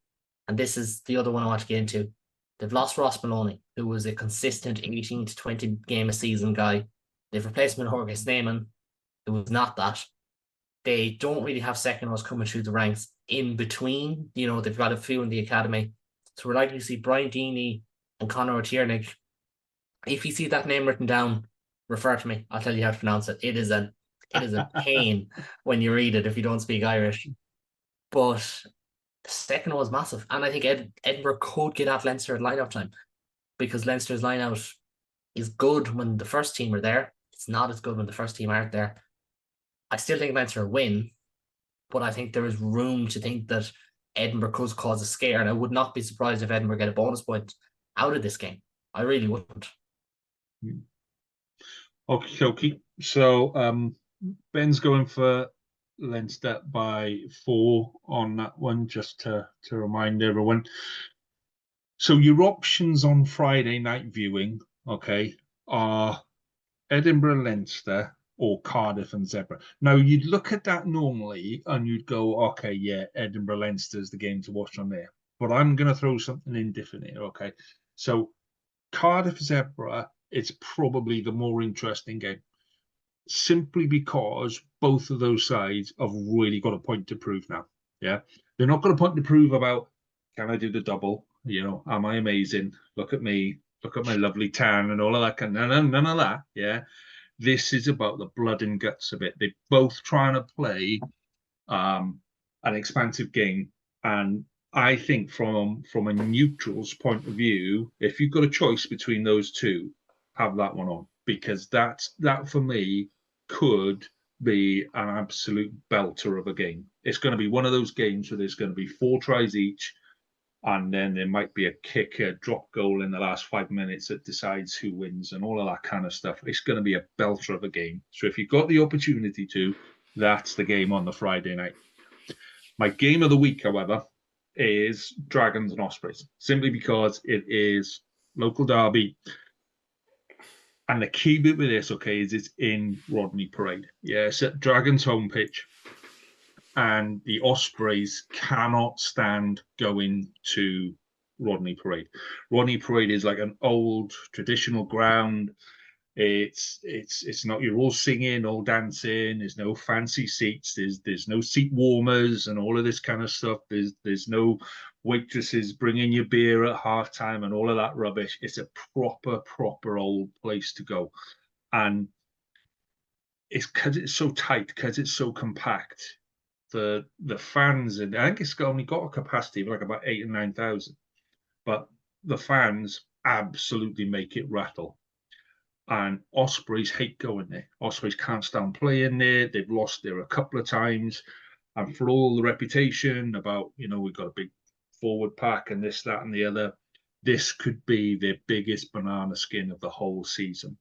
And this is the other one I want to get into. They've lost Ross Maloney, who was a consistent 18 to 20 game a season guy. They've replaced him with Jorge Sneeman, who was not that. They don't really have second rows coming through the ranks in between. They've got a few in the academy. So we're likely to see Brian Deeney and Conor O'Tiernig. If you see that name written down, refer to me. I'll tell you how to pronounce it. It is a pain when you read it if you don't speak Irish. But the second row is massive. And I think Edinburgh could get at Leinster at line-out time, because Leinster's line-out is good when the first team are there. It's not as good when the first team aren't there. I still think Leinster win, but I think there is room to think that Edinburgh could cause a scare, and I would not be surprised if Edinburgh get a bonus point out of this game. I really wouldn't.
Okay. So Ben's going for Leinster by 4 on that one, just to remind everyone. So your options on Friday night viewing, are Edinburgh, Leinster, or Cardiff and Zebra. Now, you'd look at that normally and you'd go, okay, yeah, Edinburgh, Leinster is the game to watch on there. But I'm going to throw something in different here, okay? So Cardiff Zebra, it's probably the more interesting game, simply because both of those sides have really got a point to prove now. Yeah, they're not got a point to prove about, can I do the double? You know, am I amazing? Look at me, look at my lovely tan and all of that. None of that. Yeah, this is about the blood and guts of it. They're both trying to play an expansive game, and I think from a neutral's point of view, if you've got a choice between those two, have that one on, because that for me could be an absolute belter of a game. It's going to be one of those games where there's going to be 4 tries each, and then there might be a kick, a drop goal in the last 5 minutes that decides who wins and all of that kind of stuff. It's going to be a belter of a game. So if you've got the opportunity to, that's the game on the Friday night. My game of the week, however, is Dragons and Ospreys, simply because it is local derby. And the key bit with this, okay, is it's in Rodney Parade. Yeah, it's at Dragons home pitch. And the Ospreys cannot stand going to Rodney Parade. Rodney Parade is like an old traditional ground. It's not, you're all singing, all dancing. There's no fancy seats. There's no seat warmers and all of this kind of stuff. There's no waitresses bringing you beer at halftime and all of that rubbish. It's a proper old place to go, and it's because it's so tight, because it's so compact. The fans, and I think it's only got a capacity of like about 8,000 or 9,000, but the fans absolutely make it rattle. And Ospreys hate going there. Ospreys can't stand playing there. They've lost there a couple of times. And for all the reputation about, you know, we've got a big forward pack and this, that, and the other, this could be their biggest banana skin of the whole season.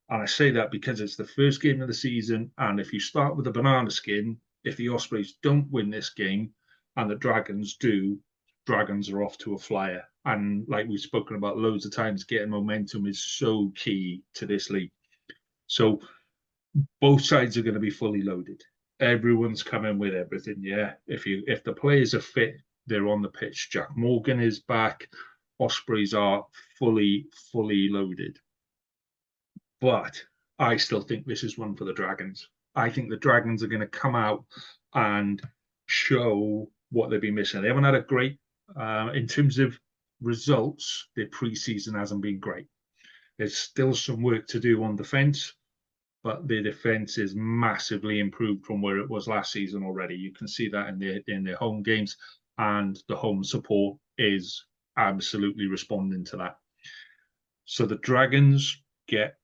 And I say that because it's the first game of the season. And if you start with a banana skin, if the Ospreys don't win this game and the Dragons do, Dragons are off to a flyer. And like we've spoken about loads of times, getting momentum is so key to this league. So both sides are going to be fully loaded. Everyone's coming with everything. Yeah. If the players are fit, they're on the pitch. Jack Morgan is back. Ospreys are fully loaded. But I still think this is one for the Dragons. I think the Dragons are going to come out and show what they've been missing. They haven't had a great, in terms of results, their pre-season hasn't been great. There's still some work to do on defence, but their defence is massively improved from where it was last season already. You can see that in their home games, and the home support is absolutely responding to that. So the Dragons get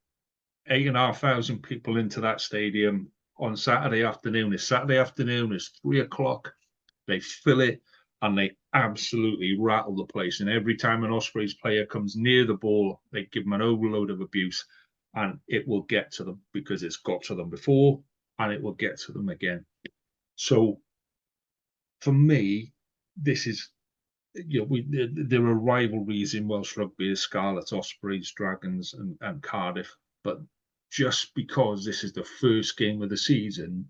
8,500 people into that stadium on Saturday afternoon. It's 3 o'clock. They fill it and they absolutely rattle the place. And every time an Ospreys player comes near the ball, they give them an overload of abuse, and it will get to them because it's got to them before and it will get to them again. So for me, this is, you know, there are rivalries in Welsh rugby, the Scarlets, Ospreys, Dragons, and Cardiff. But just because this is the first game of the season,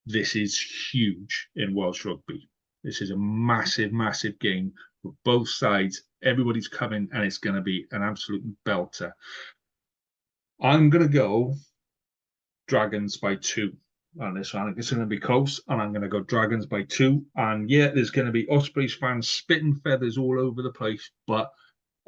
this is huge in Welsh rugby. This is a massive game for both sides. Everybody's coming, and it's going to be an absolute belter. I'm going to go Dragons by 2 on this one. It's going to be close, and I'm going to go Dragons by 2. And yeah, there's going to be Ospreys fans spitting feathers all over the place, but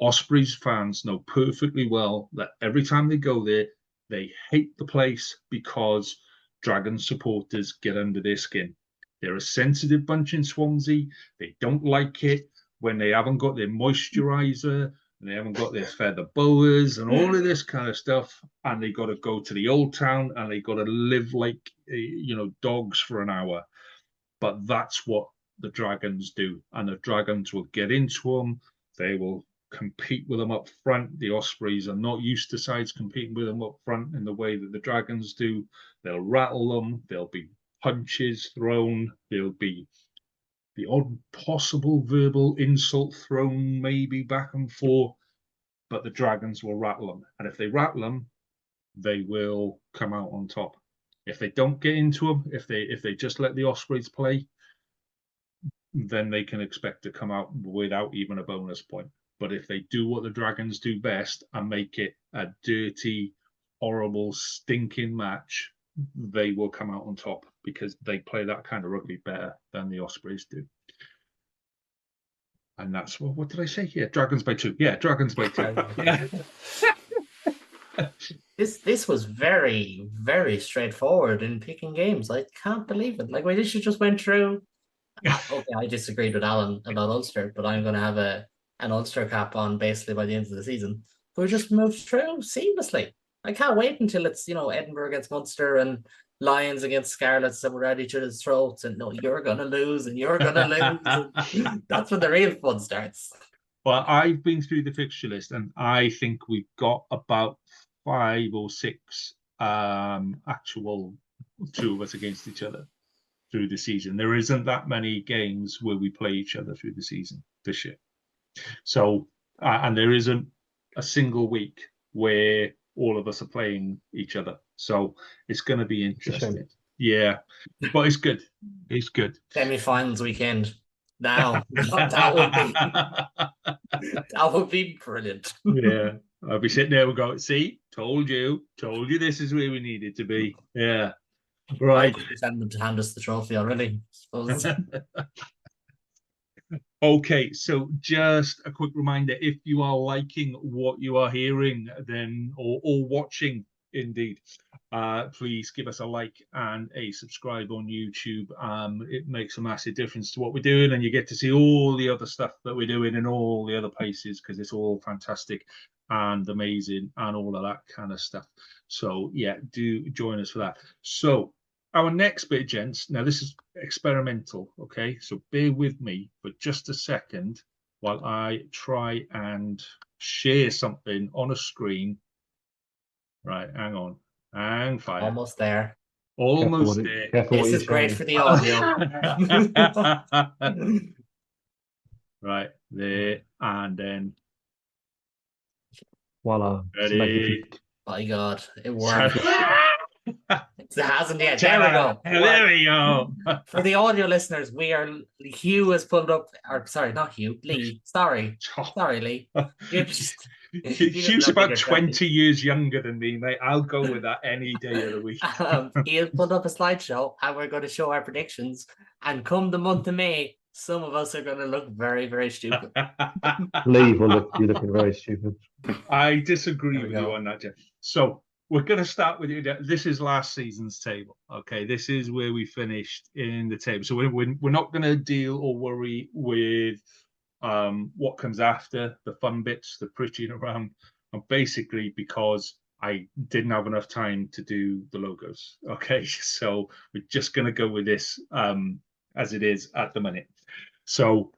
Ospreys fans know perfectly well that every time they go there, they hate the place because Dragon supporters get under their skin. They're a sensitive bunch in Swansea. They don't like it when they haven't got their moisturiser and they haven't got their feather boas and all of this kind of stuff. And they got to go to the old town and they got to live like, you know, dogs for an hour. But that's what the Dragons do. And the Dragons will get into them. They will compete with them up front. The Ospreys are not used to sides competing with them up front in the way that the Dragons do. They'll rattle them. There'll be punches thrown. There'll be the odd possible verbal insult thrown, maybe back and forth, but the Dragons will rattle them. And if they rattle them, they will come out on top. If they don't get into them, if they just let the Ospreys play, then they can expect to come out without even a bonus point. But if they do what the Dragons do best and make it a dirty, horrible, stinking match, they will come out on top because they play that kind of rugby better than the Ospreys do. And that's what did I say here? Dragons by 2. Yeah, Dragons by 2. Yeah.
This was very, very straightforward in picking games. I can't believe it. Like, we literally just went through. Okay, I disagreed with Alan about Ulster, but I'm going to have an Ulster cap on basically by the end of the season. But we just moved through seamlessly. I can't wait until it's, Edinburgh against Munster and Lions against Scarlets, and we're at each other's throats, and no, you're going to lose and you're going to lose. That's when the real fun starts.
Well, I've been through the fixture list, and I think we've got about 5 or 6 actual 2 of us against each other through the season. There isn't that many games where we play each other through the season this year. So, and there isn't a single week where all of us are playing each other. So it's going to be interesting. Yeah, but it's good. It's good.
Semi-finals weekend. Now, that would be brilliant.
Yeah, I'll be sitting there and go, see, told you this is where we needed to be. Yeah, right.
I send them to hand us the trophy already, I suppose.
Okay, so just a quick reminder, if you are liking what you are hearing, then or watching indeed, please give us a like and a subscribe on YouTube. It makes a massive difference to what we're doing, and you get to see all the other stuff that we're doing in all the other places, because it's all fantastic and amazing and all of that kind of stuff. So yeah, do join us for that. So our next bit, gents, now this is experimental, okay? So bear with me for just a second while I try and share something on a screen. Right, hang on. Hang fire.
Almost there.
Almost there.
This is great for the audio.
Right, there, and then.
Voila.
Ready.
My God, it worked. It hasn't yet. There we go.
There we go.
For the audio listeners, Hugh has pulled up, or sorry, not Hugh, Lee. Sorry, Lee.
Hugh's about 20 years younger than me, mate. I'll go with that any day of the week.
He'll put up a slideshow, and we're going to show our predictions. And come the month of May, some of us are going to look very, very stupid.
Lee will be looking very stupid.
I disagree with you on that, Jeff. So we're going to start with you. This is last season's table. Okay, this is where we finished in the table. So we're not going to deal or worry with what comes after the fun bits, the preaching around, and basically because I didn't have enough time to do the logos. Okay, so we're just going to go with this as it is at the minute. So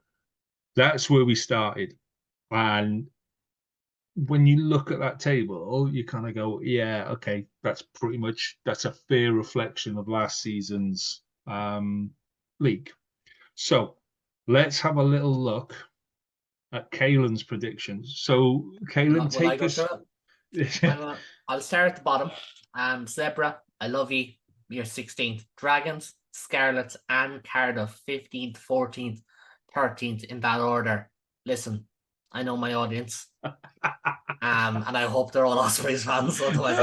that's where we started, and when you look at that table, you kind of go, yeah, okay, that's a fair reflection of last season's league. So let's have a little look at Caelan's predictions. So Caelan, take us.
I'll start at the bottom. Zebra, I love you. You're 16th. Dragons, Scarlets, and Cardiff, 15th, 14th, 13th in that order. Listen, I know my audience. And I hope they're all Ospreys fans, otherwise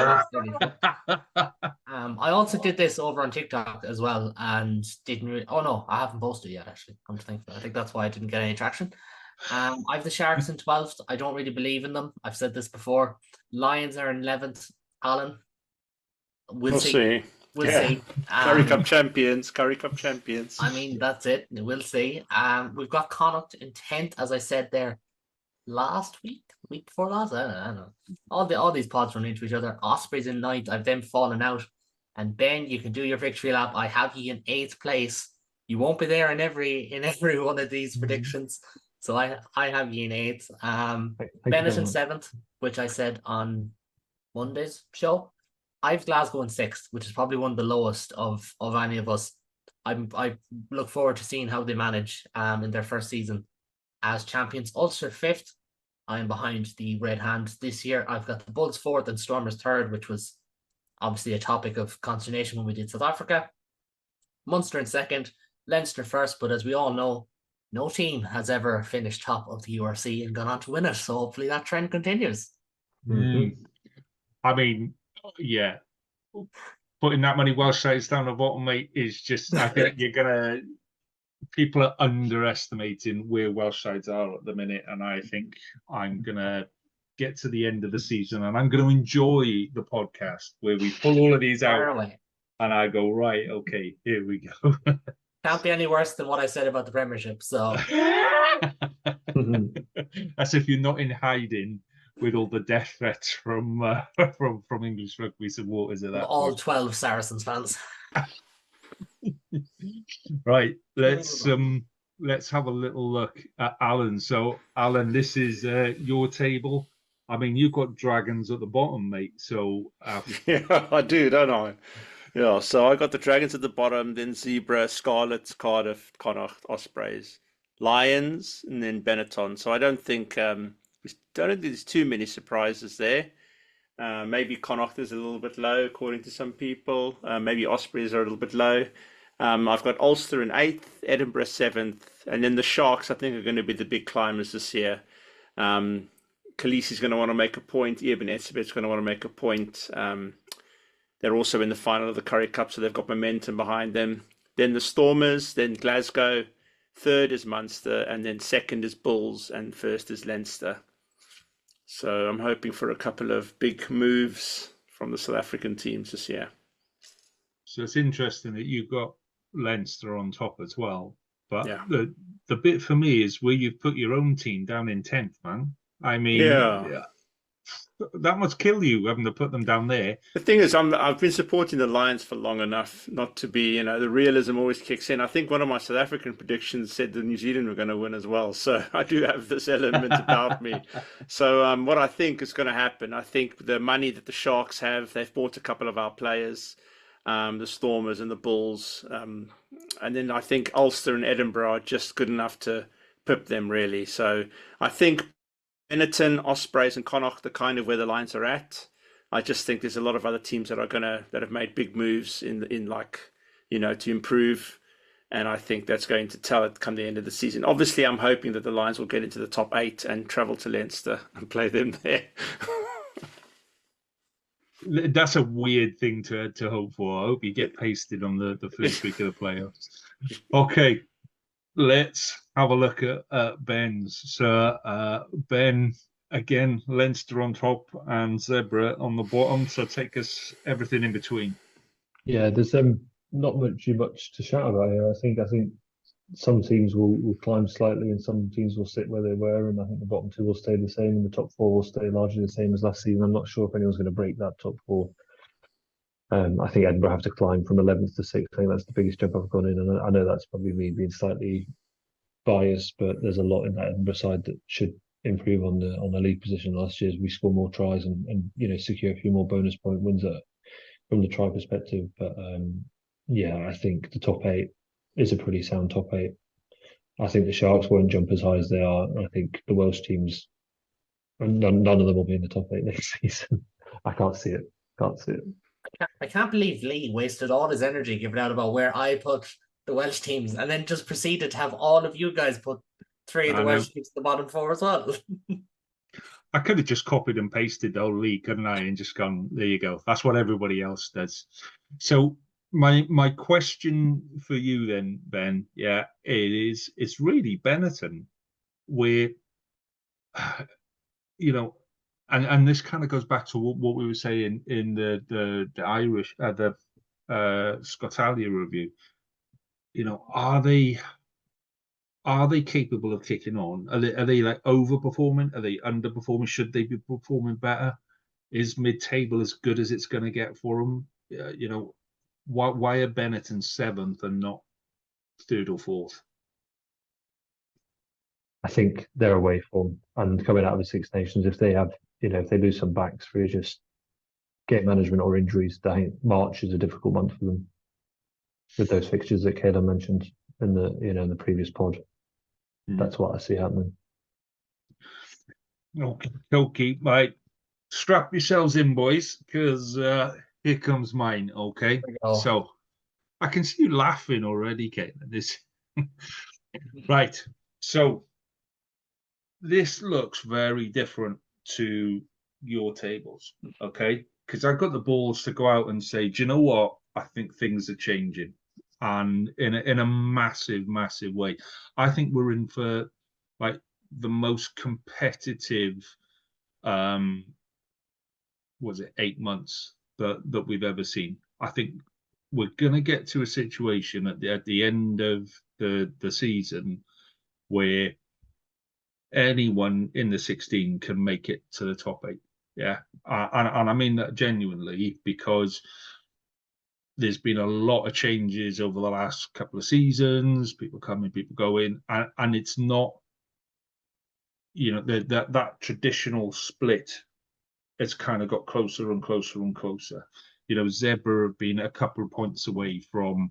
I also did this over on TikTok as well, and I haven't posted yet, actually. Come to think of it. I think that's why I didn't get any traction. I have the Sharks in 12th. I don't really believe in them. I've said this before. Lions are in 11th. Alan, we'll see. We'll see.
Currie Cup champions.
I mean, that's it. We'll see. We've got Connacht in 10th, as I said there last week before last. I don't know. All these pods run into each other. Ospreys in 9th. I've them fallen out. And Ben, you can do your victory lap. I have you in 8th place. You won't be there in every one of these predictions. So I have you in 8th. Bennett in 7th, which I said on Monday's show. I've Glasgow in 6th, which is probably one of the lowest of any of us. I look forward to seeing how they manage in their first season as champions. Ulster 5th. I am behind the Red Hand this year. I've got the Bulls 4th and Stormers 3rd, which was obviously a topic of consternation when we did South Africa. Munster in 2nd, Leinster 1st, but as we all know, no team has ever finished top of the URC and gone on to win it. So hopefully that trend continues.
I mean, yeah, putting that many Welsh sides down the bottom, mate, is just, I think people are underestimating where Welsh sides are at the minute. And I think I'm going to get to the end of the season and I'm going to enjoy the podcast where we pull all of these out and I go, right, okay, here we go.
Can't be any worse than what I said about the Premiership. So
as if you're not in hiding with all the death threats from English rugby supporters at that
all
point.
12 Saracens fans.
Right, let's have a little look at Alan. So, Alan, this is your table. I mean, you've got Dragons at the bottom, mate. So,
yeah, I do, don't I? Yeah, so I got the Dragons at the bottom, then Zebra, Scarlets, Cardiff, Connacht, Ospreys, Lions, and then Benetton. So I don't think there's too many surprises there. Maybe Connacht is a little bit low, according to some people. Maybe Ospreys are a little bit low. I've got Ulster in 8th, Edinburgh 7th, and then the Sharks, I think, are going to be the big climbers this year. Khaleesi's going to want to make a point. Eben Etzebeth's going to want to make a point. They're also in the final of the Currie Cup, so they've got momentum behind them. Then the Stormers, then Glasgow. 3rd is Munster, and then 2nd is Bulls, and 1st is Leinster. So I'm hoping for a couple of big moves from the South African teams this year.
So it's interesting that you've got Leinster on top as well. But
yeah,
the bit for me is where you've put your own team down in 10th, man. I mean,
yeah.
That must kill you having to put them down there.
The thing is, I've been supporting the Lions for long enough not to be, the realism always kicks in. I think one of my South African predictions said that New Zealand were going to win as well. So I do have this element about me. So what I think is going to happen, I think the money that the Sharks have, they've bought a couple of our players, the Stormers and the Bulls. And then I think Ulster and Edinburgh are just good enough to pip them, really. So I think Benetton, Ospreys, and Connacht are kind of where the Lions are at. I just think there's a lot of other teams that have made big moves to improve, and I think that's going to tell it come the end of the season. Obviously, I'm hoping that the Lions will get into the top 8 and travel to Leinster and play them there.
That's a weird thing to hope for. I hope you get pasted on the first week of the playoffs. Okay. Let's have a look at Ben's. So Ben, again, Leinster on top and Zebra on the bottom. So take us everything in between.
Yeah, there's not much to shout about here. I think some teams will climb slightly and some teams will sit where they were, and I think the bottom 2 will stay the same and the top 4 will stay largely the same as last season. I'm not sure if anyone's going to break that top 4. I think Edinburgh have to climb from 11th to 6th. I think that's the biggest jump I've gone in, and I know that's probably me being slightly biased, but there's a lot in that Edinburgh side that should improve on the league position last year as we score more tries and secure a few more bonus point wins from the try perspective. But I think the top 8 is a pretty sound top 8. I think the Sharks won't jump as high as they are. I think the Welsh teams, none of them will be in the top 8 next season. I can't see it.
I can't believe Lee wasted all his energy giving out about where I put the Welsh teams and then just proceeded to have all of you guys put 3 of the Welsh teams at the bottom 4 as well.
I could have just copied and pasted the whole league, couldn't I? And just gone, there you go. That's what everybody else does. So my question for you then, Ben, it's really Benetton, where and this kind of goes back to what we were saying in the Irish Scotalia review. Are they capable of kicking on? Are they like overperforming? Are they underperforming? Should they be performing better? Is mid-table as good as it's going to get for them? Why are Benetton 7th and not 3rd or 4th?
I think they're away form and coming out of the Six Nations. If they have, if they lose some backs through just game management or injuries, I think March is a difficult month for them with those fixtures that Kayla mentioned in the previous pod. That's what I see happening.
Okay, right. Strap yourselves in, boys, because here comes mine. Okay, so I can see you laughing already, Caitlin. Right. So this looks very different to your tables, okay? Because I've got the balls to go out and say, do you know what? I think things are changing, and in a massive, massive way. I think we're in for like the most competitive, was it 8 months that we've ever seen. I think we're gonna get to a situation at the end of the season where anyone in the 16 can make it to the top 8. Yeah, and I mean that genuinely, because there's been a lot of changes over the last couple of seasons. People coming, people going, and it's not, that traditional split. It's kind of got closer and closer and closer. Zebra have been a couple of points away from,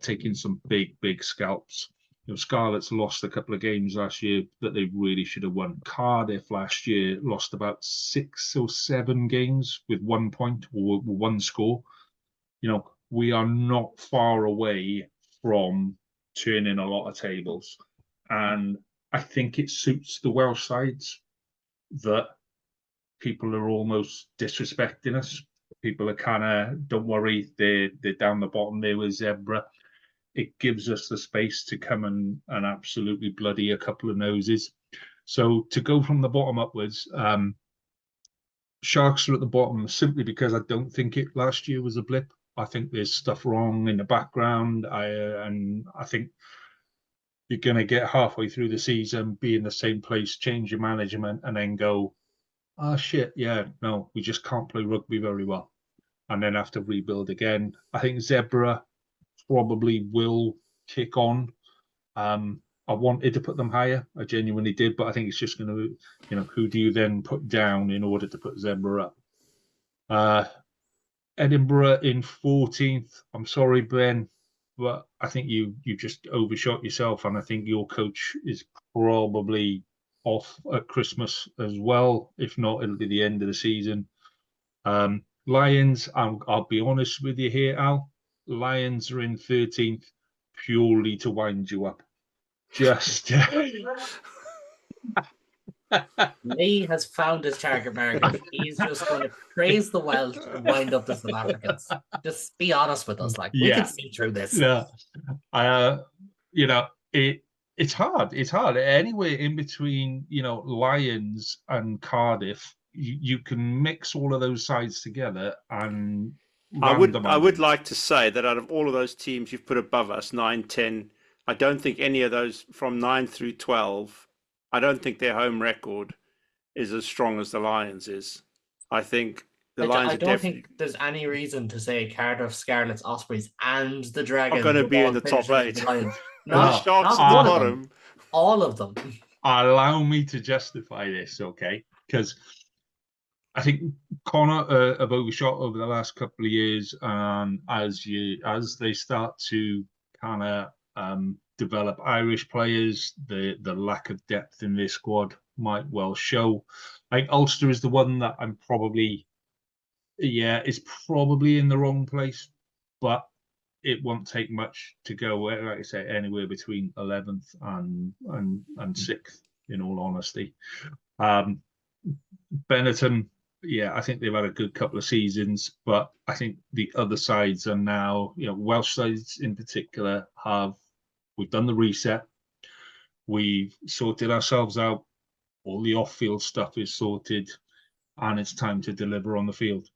taking some big scalps. Scarlet's lost a couple of games last year that they really should have won. Cardiff last year lost about 6 or 7 games with 1 point or 1 score. We are not far away from turning a lot of tables. And I think it suits the Welsh sides that people are almost disrespecting us. People are kind of, don't worry, they're down the bottom there with Zebra. It gives us the space to come and absolutely bloody a couple of noses. So to go from the bottom upwards, Sharks are at the bottom simply because I don't think it last year was a blip. I think there's stuff wrong in the background. And I think you're going to get halfway through the season, be in the same place, change your management, and then go, oh shit, yeah, no, we just can't play rugby very well, and then have to rebuild again. I think Zebra probably will kick on. I wanted to put them higher, I genuinely did, but I think it's just going to, who do you then put down in order to put Zebra up? Edinburgh in 14th. I'm sorry, Ben, but I think you just overshot yourself, and I think your coach is probably off at Christmas as well. If not, it'll be the end of the season. Lions, I'll be honest with you here, Al. Lions are in 13th purely to wind you up. Just
Lee has found his target market. He's just going to praise the Welsh and wind up the South Africans. Just be honest with us, we can see through this.
Yeah, it's hard. It's hard. Anywhere in between, Lions and Cardiff, you can mix all of those sides together and.
I would like to say that out of all of those teams you've put above us, 9, 10, I don't think any of those from 9 through 12, I don't think their home record is as strong as the Lions is. I think the Lions
I don't think there's any reason to say Cardiff, Scarlets, Ospreys, and the Dragons
are going to be in the top 8.
Not
Sharks
at
the bottom.
All of them.
Allow me to justify this, okay? Because I think Connor have overshot over the last couple of years, and as they start to kind of develop Irish players, the lack of depth in their squad might well show. Like Ulster is the one that I'm probably, is probably in the wrong place, but it won't take much to go, like I say, anywhere between 11th and 6th, in all honesty. Benetton, I think they've had a good couple of seasons, but I think the other sides are now, Welsh sides in particular, we've done the reset, we've sorted ourselves out, all the off-field stuff is sorted, and it's time to deliver on the field.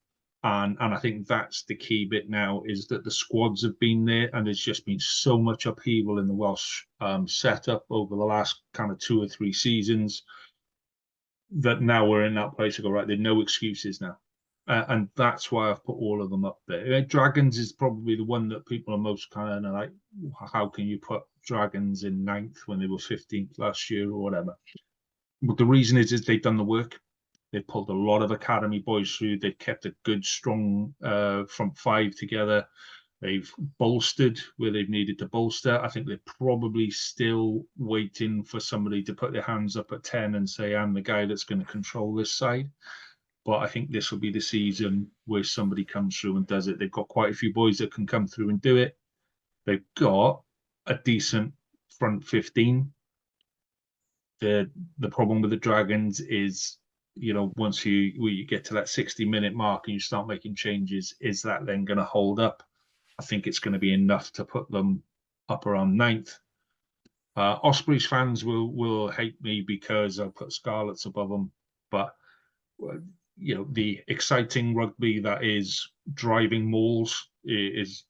And I think that's the key bit now, is that the squads have been there, and there's just been so much upheaval in the Welsh setup over the last kind of 2 or 3 seasons, that now we're in that place to go, right, there are no excuses now. And that's why I've put all of them up there. Dragons is probably the one that people are most kind of like, how can you put Dragons in 9th when they were 15th last year or whatever? But the reason is they've done the work. They've pulled a lot of academy boys through. They've kept a good, strong front 5 together. They've bolstered where they've needed to bolster. I think they're probably still waiting for somebody to put their hands up at 10 and say, I'm the guy that's going to control this side. But I think this will be the season where somebody comes through and does it. They've got quite a few boys that can come through and do it. They've got a decent front 15. the problem with the Dragons is, you know, once you get to that 60-minute mark and you start making changes, is that then going to hold up? I think it's going to be enough to put them up around 9th. Ospreys fans will hate me because I put Scarlets above them, but you know, the exciting rugby that is driving mauls is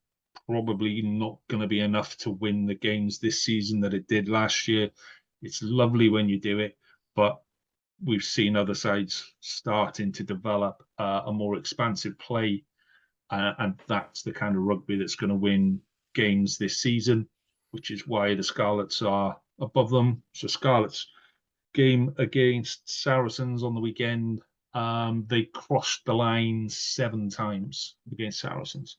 probably not going to be enough to win the games this season that it did last year. It's lovely when you do it, but we've seen other sides starting to develop a more expansive play, and that's the kind of rugby that's going to win games this season, which is why the Scarlets are above them. So Scarlets game against Saracens on the weekend, they crossed the line 7 times against Saracens.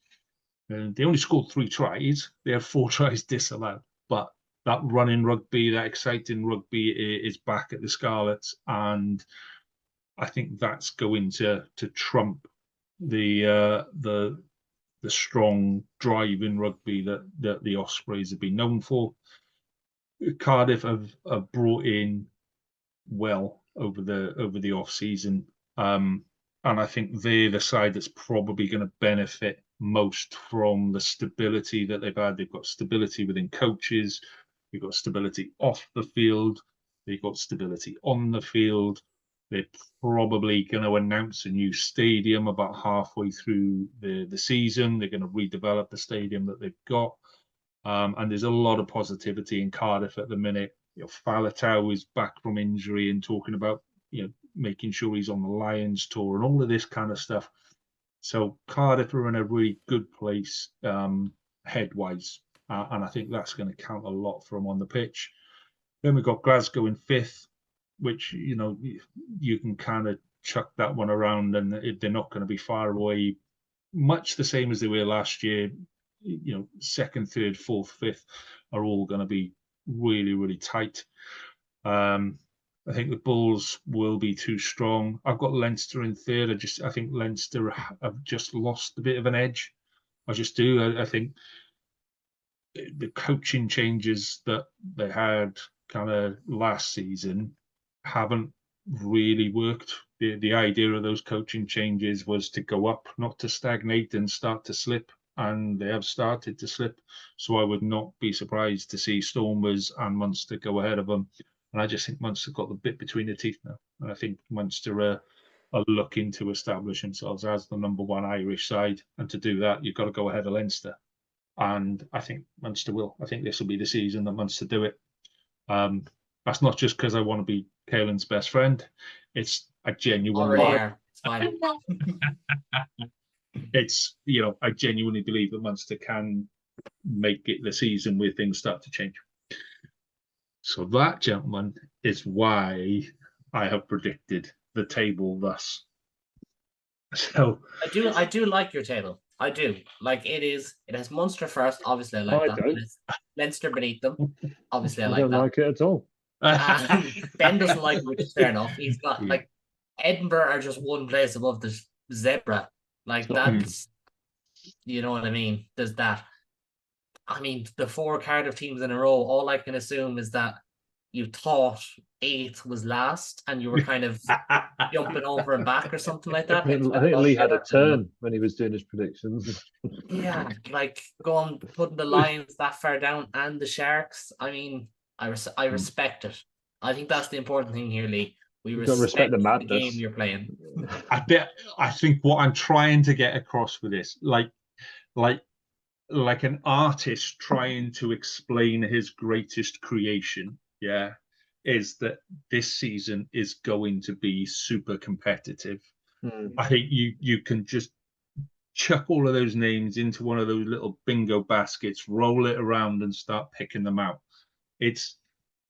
And they only scored 3 tries. They had 4 tries disallowed. But that running rugby, that exciting rugby is back at the Scarlets. And I think that's going to trump the strong drive in rugby that the Ospreys have been known for. Cardiff have brought in well over the off season, and I think they're the side that's probably going to benefit most from the stability that they've had. They've got stability within coaches, they've got stability off the field, they've got stability on the field. They're probably going to announce a new stadium about halfway through the season. They're going to redevelop the stadium that they've got. And there's a lot of positivity in Cardiff at the minute. You know, Faletau is back from injury and talking about, you know, making sure he's on the Lions tour and all of this kind of stuff. So Cardiff are in a really good place head-wise, and I think that's going to count a lot for them on the pitch. Then we've got Glasgow in 5th, which, you know, you can kind of chuck that one around, and they're not going to be far away. Much the same as they were last year. You know, 2nd, 3rd, 4th, 5th are all going to be really, really tight. I think the Bulls will be too strong. I've got Leinster in 3rd. I think Leinster have just lost a bit of an edge. I just do. I think the coaching changes that they had kind of last season haven't really worked. The idea of those coaching changes was to go up, not to stagnate and start to slip. And they have started to slip. So I would not be surprised to see Stormers and Munster go ahead of them. And I just think Munster got the bit between their teeth now. And I think Munster are looking to establish themselves as the #1 Irish side. And to do that, you've got to go ahead of Leinster. And I think Munster will. I think this will be the season that Munster do it. That's not just because I want to be Caelan's best friend. It's a genuine...
It's fine.
It's, you know, I genuinely believe that Munster can make it the season where things start to change. So that, gentlemen, is why I have predicted the table thus. So
I do like your table. I do. Like, it has Munster first, obviously I like that. It has Leinster beneath them. Obviously I like
don't
that.
like it at all.
Ben doesn't like it, which is fair enough. He's got like Edinburgh are just one place above the Zebra. Like, that's, you know what I mean? There's that. I mean, the 4 Cardiff teams in a row, all I can assume is that you thought 8th was last and you were kind of jumping over and back or something like that.
I think Lee had a turn when he was doing his predictions.
Yeah, like putting the Lions that far down and the Sharks. I mean, I respect it. I think that's the important thing here, Lee. We respect the game you're playing.
I think what I'm trying to get across with this, like an artist trying to explain his greatest creation, is that this season is going to be super competitive. I think you can just chuck all of those names into one of those little bingo baskets, roll it around and start picking them out.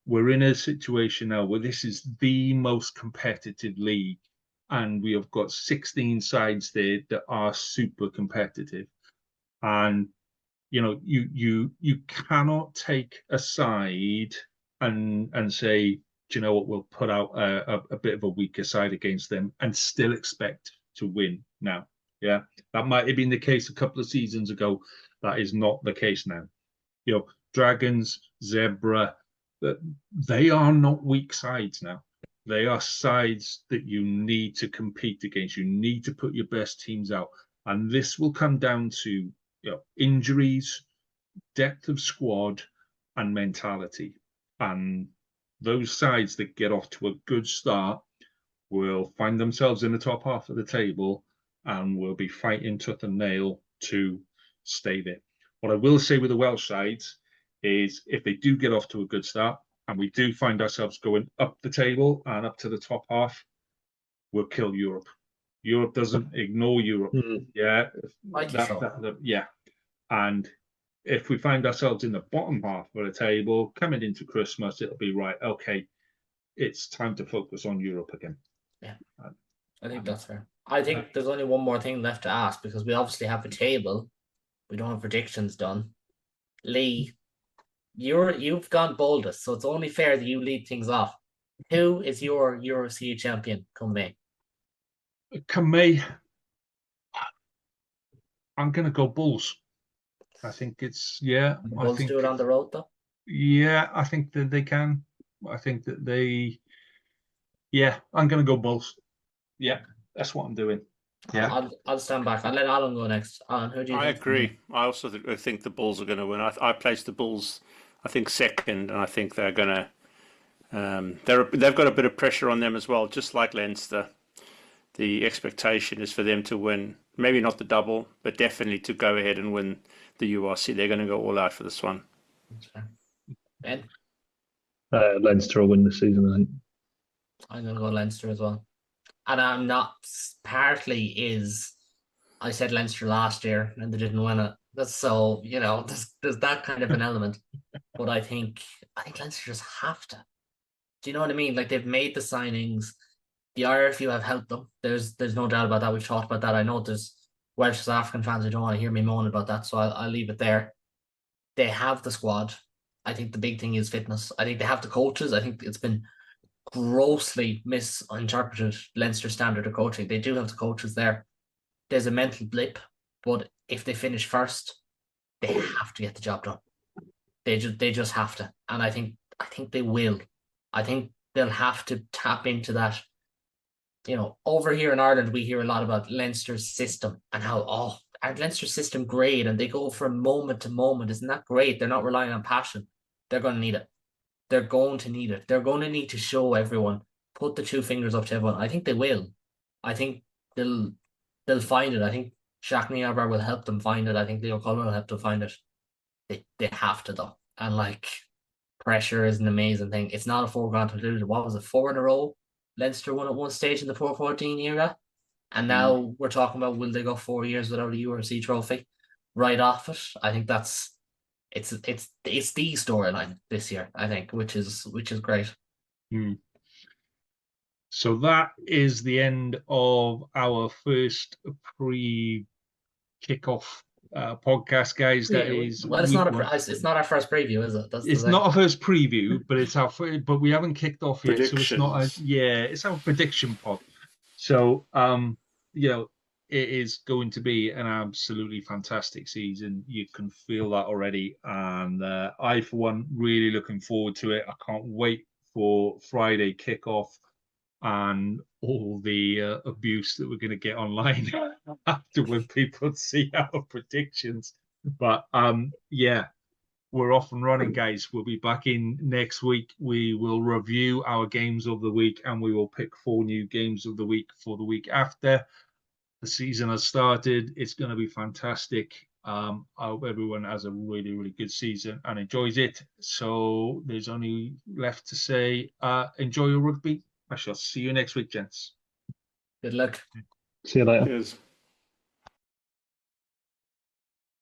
We're in a situation now where this is the most competitive league, and we have got 16 sides there that are super competitive. And you know, you cannot take a side and say, do you know what, we'll put out a bit of a weaker side against them and still expect to win now. Yeah, that might have been the case a couple of seasons ago. That is not the case now. You know, Dragons, Zebra, that they are not weak sides now. They are sides that you need to compete against. You need to put your best teams out. And this will come down to injuries, depth of squad, and mentality. And those sides that get off to a good start will find themselves in the top half of the table and will be fighting tooth and nail to stay there. What I will say with the Welsh sides is if they do get off to a good start and we do find ourselves going up the table and up to the top half, we'll kill Europe. Europe doesn't ignore Europe. Yeah. Yeah. And if we find ourselves in the bottom half of the table coming into Christmas, it'll be right. Okay, it's time to focus on Europe again.
Yeah, I think that's fair. I think there's only one more thing left to ask because we obviously have a table. We don't have predictions done. Lee, you've gone boldest, so it's only fair that you lead things off. Who is your URC champion come May?
Come May, I'm going to go Bulls. I think it's, yeah.
The Bulls do it on the road, though?
Yeah, I think that they can. I think that they, yeah, I'm going to go Bulls. Yeah, that's what I'm doing. Yeah,
I'll stand back. I'll let Alan go next. Alan, who do you think?
I agree. I also think the Bulls are going to win. I placed the Bulls, I think, second, and I think they're going to. They've got a bit of pressure on them as well, just like Leinster. The expectation is for them to win, maybe not the double, but definitely to go ahead and win the URC. They're going to go all out for this one.
Ben?
Leinster will win the season, I think.
I'm going to go Leinster as well. And I'm not, partly is, I said Leinster last year and they didn't win it. That's so, there's that kind of an element. But I think Leinster just have to. Do you know what I mean? Like, they've made the signings. The IRFU have helped them. There's no doubt about that. We've talked about that. I know there's Welsh South African fans who don't want to hear me moan about that, so I'll leave it there. They have the squad. I think the big thing is fitness. I think they have the coaches. I think it's been grossly misinterpreted Leinster standard of coaching. They do have the coaches there. There's a mental blip, but if they finish first, they have to get the job done. They just have to, and I think they will. I think they'll have to tap into that. Over here in Ireland, we hear a lot about Leinster's system and how our Leinster system great, and they go from moment to moment. Isn't that great? They're not relying on passion. They're going to need it. They're going to need it. They're going to need to show everyone, put the two fingers up to everyone. I think they will. I think they'll find it. I think Shaq Niabar will help them find it. I think Leo Cullen will help them find it. They have to, though. And pressure is an amazing thing. It's not a foregone conclusion. What was it, 4 in a row? Leinster won at one stage in the Pro 14 era. And now we're talking about, will they go 4 years without a URC trophy right off it? I think it's the storyline this year, I think, which is great.
So that is the end of our first pre-kickoff podcast, guys. That is,
well, it's not our first preview, is it?
It's not our first preview, but it's our first, but we haven't kicked off yet, so it's not it's our prediction pod. So it is going to be an absolutely fantastic season. You can feel that already, and I, for one, really looking forward to it. I can't wait for Friday kickoff and all the abuse that we're going to get online after when people see our predictions. But we're off and running, guys. We'll be back in next week. We will review our games of the week, and we will pick 4 new games of the week for the week after. The season has started. It's going to be fantastic. I hope everyone has a really, really good season and enjoys it. So there's only left to say, enjoy your rugby. I shall see you next week, gents.
Good luck.
See you later.
Cheers.